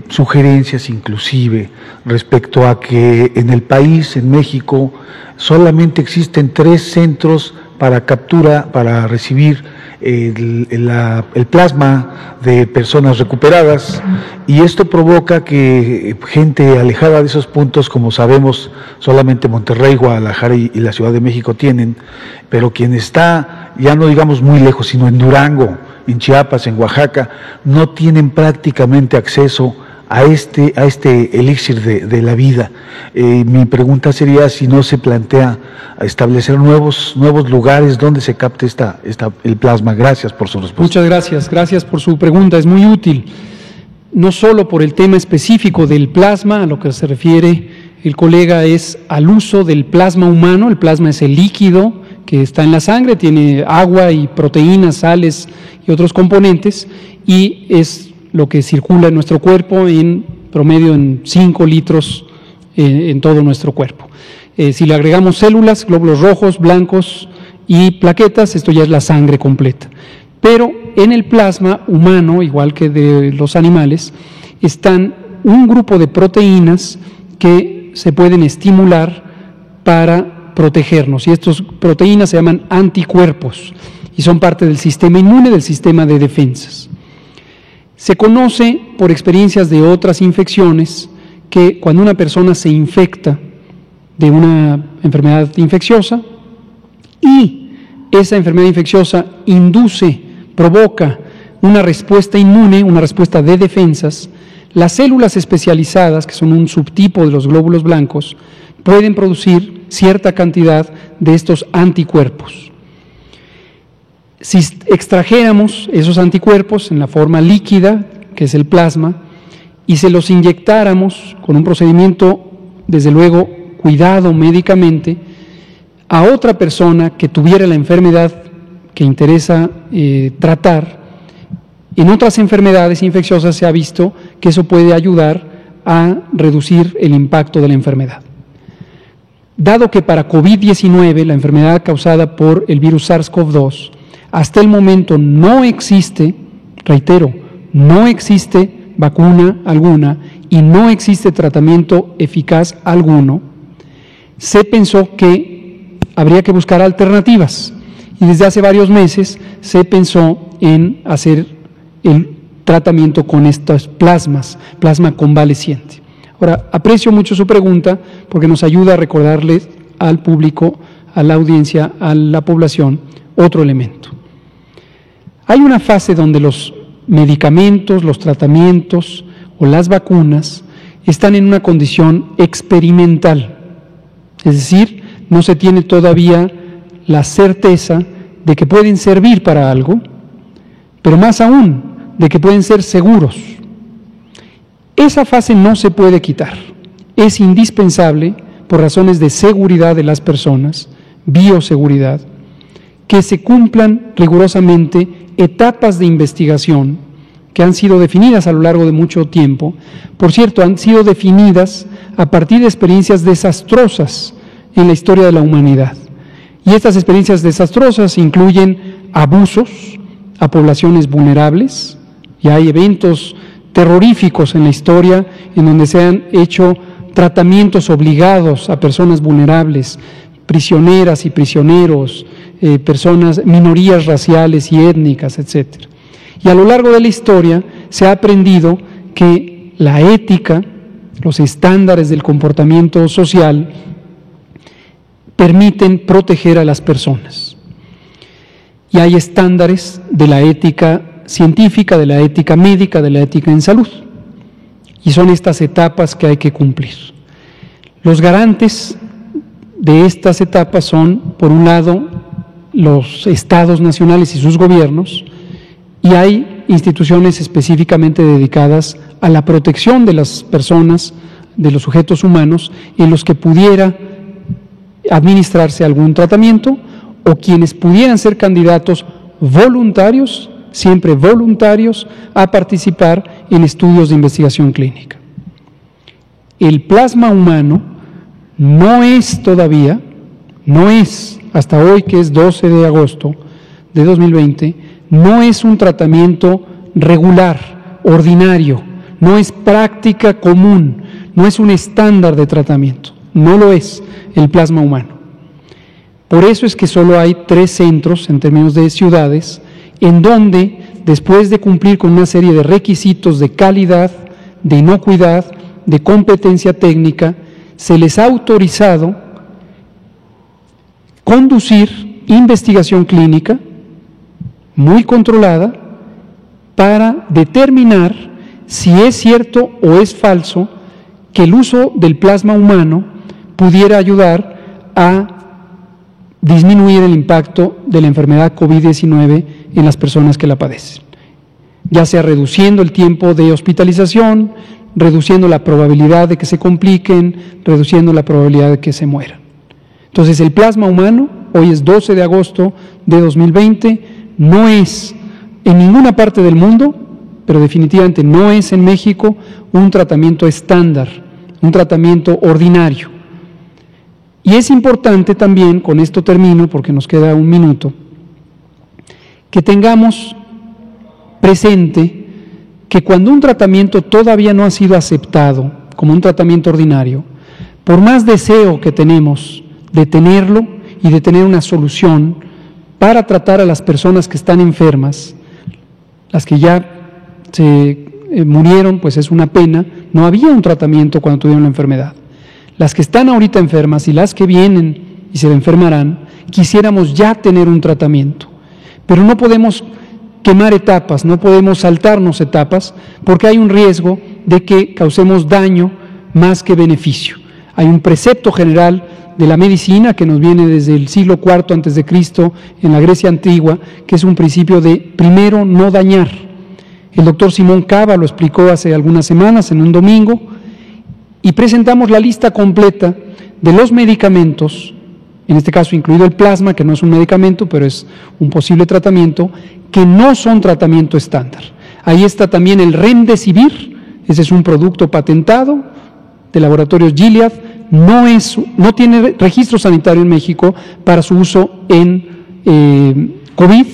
sugerencias inclusive, respecto a que en el país, en México, solamente existen 3 centros para captura, para recibir el plasma de personas recuperadas, y esto provoca que gente alejada de esos puntos, como sabemos, solamente Monterrey, Guadalajara y la Ciudad de México tienen, pero quien está, ya no digamos muy lejos, sino en Durango, en Chiapas, en Oaxaca, no tienen prácticamente acceso a este elixir de la vida. Mi pregunta sería si no se plantea establecer nuevos lugares donde se capte el plasma. Gracias por su respuesta. Muchas gracias por su pregunta, es muy útil, no solo por el tema específico del plasma, a lo que se refiere el colega es al uso del plasma humano. El plasma es el líquido que está en la sangre, tiene agua y proteínas, sales y otros componentes, y es lo que circula en nuestro cuerpo en promedio en 5 litros en todo nuestro cuerpo. Si le agregamos células, glóbulos rojos, blancos y plaquetas, esto ya es la sangre completa. Pero en el plasma humano, igual que de los animales, están un grupo de proteínas que se pueden estimular para protegernos, y estas proteínas se llaman anticuerpos y son parte del sistema inmune, del sistema de defensas. Se conoce por experiencias de otras infecciones que cuando una persona se infecta de una enfermedad infecciosa y esa enfermedad infecciosa provoca una respuesta inmune, una respuesta de defensas, las células especializadas, que son un subtipo de los glóbulos blancos, pueden producir cierta cantidad de estos anticuerpos. Si extrajéramos esos anticuerpos en la forma líquida, que es el plasma, y se los inyectáramos con un procedimiento, desde luego, cuidado médicamente, a otra persona que tuviera la enfermedad que interesa tratar. En otras enfermedades infecciosas se ha visto que eso puede ayudar a reducir el impacto de la enfermedad. Dado que para COVID-19, la enfermedad causada por el virus SARS-CoV-2, hasta el momento no existe, reitero, no existe vacuna alguna y no existe tratamiento eficaz alguno, se pensó que habría que buscar alternativas y desde hace varios meses se pensó en hacer el tratamiento con estos plasma convaleciente. Ahora, aprecio mucho su pregunta porque nos ayuda a recordarles al público, a la audiencia, a la población, otro elemento. Hay una fase donde los medicamentos, los tratamientos o las vacunas están en una condición experimental, es decir, no se tiene todavía la certeza de que pueden servir para algo, pero más aún, de que pueden ser seguros. Esa fase no se puede quitar, es indispensable por razones de seguridad de las personas, bioseguridad, que se cumplan rigurosamente etapas de investigación que han sido definidas a lo largo de mucho tiempo. Por cierto, han sido definidas a partir de experiencias desastrosas en la historia de la humanidad. Y estas experiencias desastrosas incluyen abusos a poblaciones vulnerables, y hay eventos terroríficos en la historia en donde se han hecho tratamientos obligados a personas vulnerables, prisioneras y prisioneros, personas, minorías raciales y étnicas, etc. Y a lo largo de la historia se ha aprendido que la ética, los estándares del comportamiento social, permiten proteger a las personas. Y hay estándares de la ética científica, de la ética médica, de la ética en salud. Y son estas etapas que hay que cumplir. Los garantes de estas etapas son, por un lado, los estados nacionales y sus gobiernos, y hay instituciones específicamente dedicadas a la protección de las personas, de los sujetos humanos, en los que pudiera administrarse algún tratamiento o quienes pudieran ser candidatos voluntarios, siempre voluntarios, a participar en estudios de investigación clínica. El plasma humano no es todavía, hasta hoy que es 12 de agosto de 2020, no es un tratamiento regular, ordinario, no es práctica común, no es un estándar de tratamiento, no lo es el plasma humano. Por eso es que solo hay 3 centros en términos de ciudades en donde, después de cumplir con una serie de requisitos de calidad, de inocuidad, de competencia técnica, se les ha autorizado conducir investigación clínica muy controlada para determinar si es cierto o es falso que el uso del plasma humano pudiera ayudar a disminuir el impacto de la enfermedad COVID-19 en las personas que la padecen, ya sea reduciendo el tiempo de hospitalización, reduciendo la probabilidad de que se compliquen, reduciendo la probabilidad de que se mueran. Entonces, el plasma humano, hoy es 12 de agosto de 2020, no es en ninguna parte del mundo, pero definitivamente no es en México, un tratamiento estándar, un tratamiento ordinario. Y es importante también, con esto termino porque nos queda un minuto, que tengamos presente que cuando un tratamiento todavía no ha sido aceptado como un tratamiento ordinario, por más deseo que tenemos de tenerlo y de tener una solución para tratar a las personas que están enfermas, las que ya se murieron, pues es una pena, no había un tratamiento cuando tuvieron la enfermedad. Las que están ahorita enfermas y las que vienen y se enfermarán, quisiéramos ya tener un tratamiento, pero no podemos quemar etapas, no podemos saltarnos etapas, porque hay un riesgo de que causemos daño más que beneficio. Hay un precepto general de la medicina que nos viene desde el siglo IV a.C. en la Grecia antigua, que es un principio de primero no dañar. El doctor Simón Cava lo explicó hace algunas semanas en un domingo, y presentamos la lista completa de los medicamentos en este caso incluido el plasma, que no es un medicamento, pero es un posible tratamiento, que no son tratamiento estándar. Ahí está también el Remdesivir, ese es un producto patentado de laboratorios Gilead, no tiene registro sanitario en México para su uso en COVID.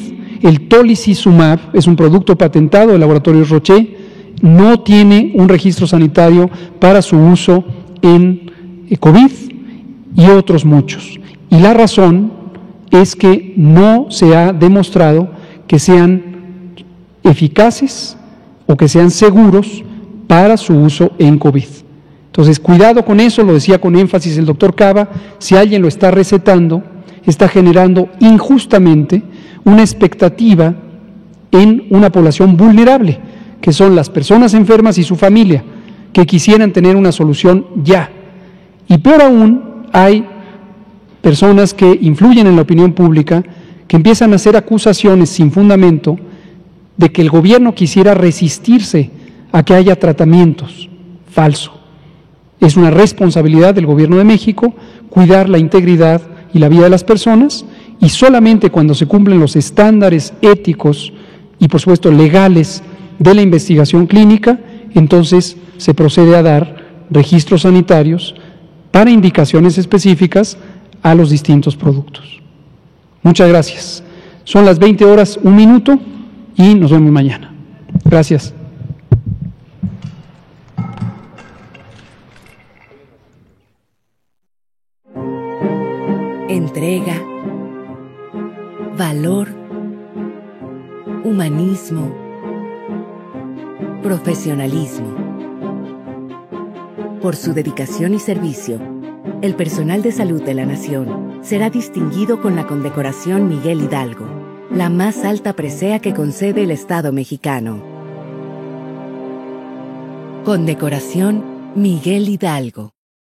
El Tolicizumab es un producto patentado de laboratorios Roche, no tiene un registro sanitario para su uso en COVID y otros muchos. Y la razón es que no se ha demostrado que sean eficaces o que sean seguros para su uso en COVID. Entonces, cuidado con eso, lo decía con énfasis el doctor Cava, si alguien lo está recetando, está generando injustamente una expectativa en una población vulnerable, que son las personas enfermas y su familia, que quisieran tener una solución ya. Y peor aún, hay personas que influyen en la opinión pública, que empiezan a hacer acusaciones sin fundamento de que el gobierno quisiera resistirse a que haya tratamientos. Falso. Es una responsabilidad del Gobierno de México cuidar la integridad y la vida de las personas, y solamente cuando se cumplen los estándares éticos y, por supuesto, legales de la investigación clínica, entonces se procede a dar registros sanitarios para indicaciones específicas a los distintos productos. Muchas gracias. Son las 20:01 y nos vemos mañana. Gracias. Entrega, valor, humanismo, profesionalismo. Por su dedicación y servicio, el personal de salud de la Nación será distinguido con la condecoración Miguel Hidalgo, la más alta presea que concede el Estado mexicano. Condecoración Miguel Hidalgo.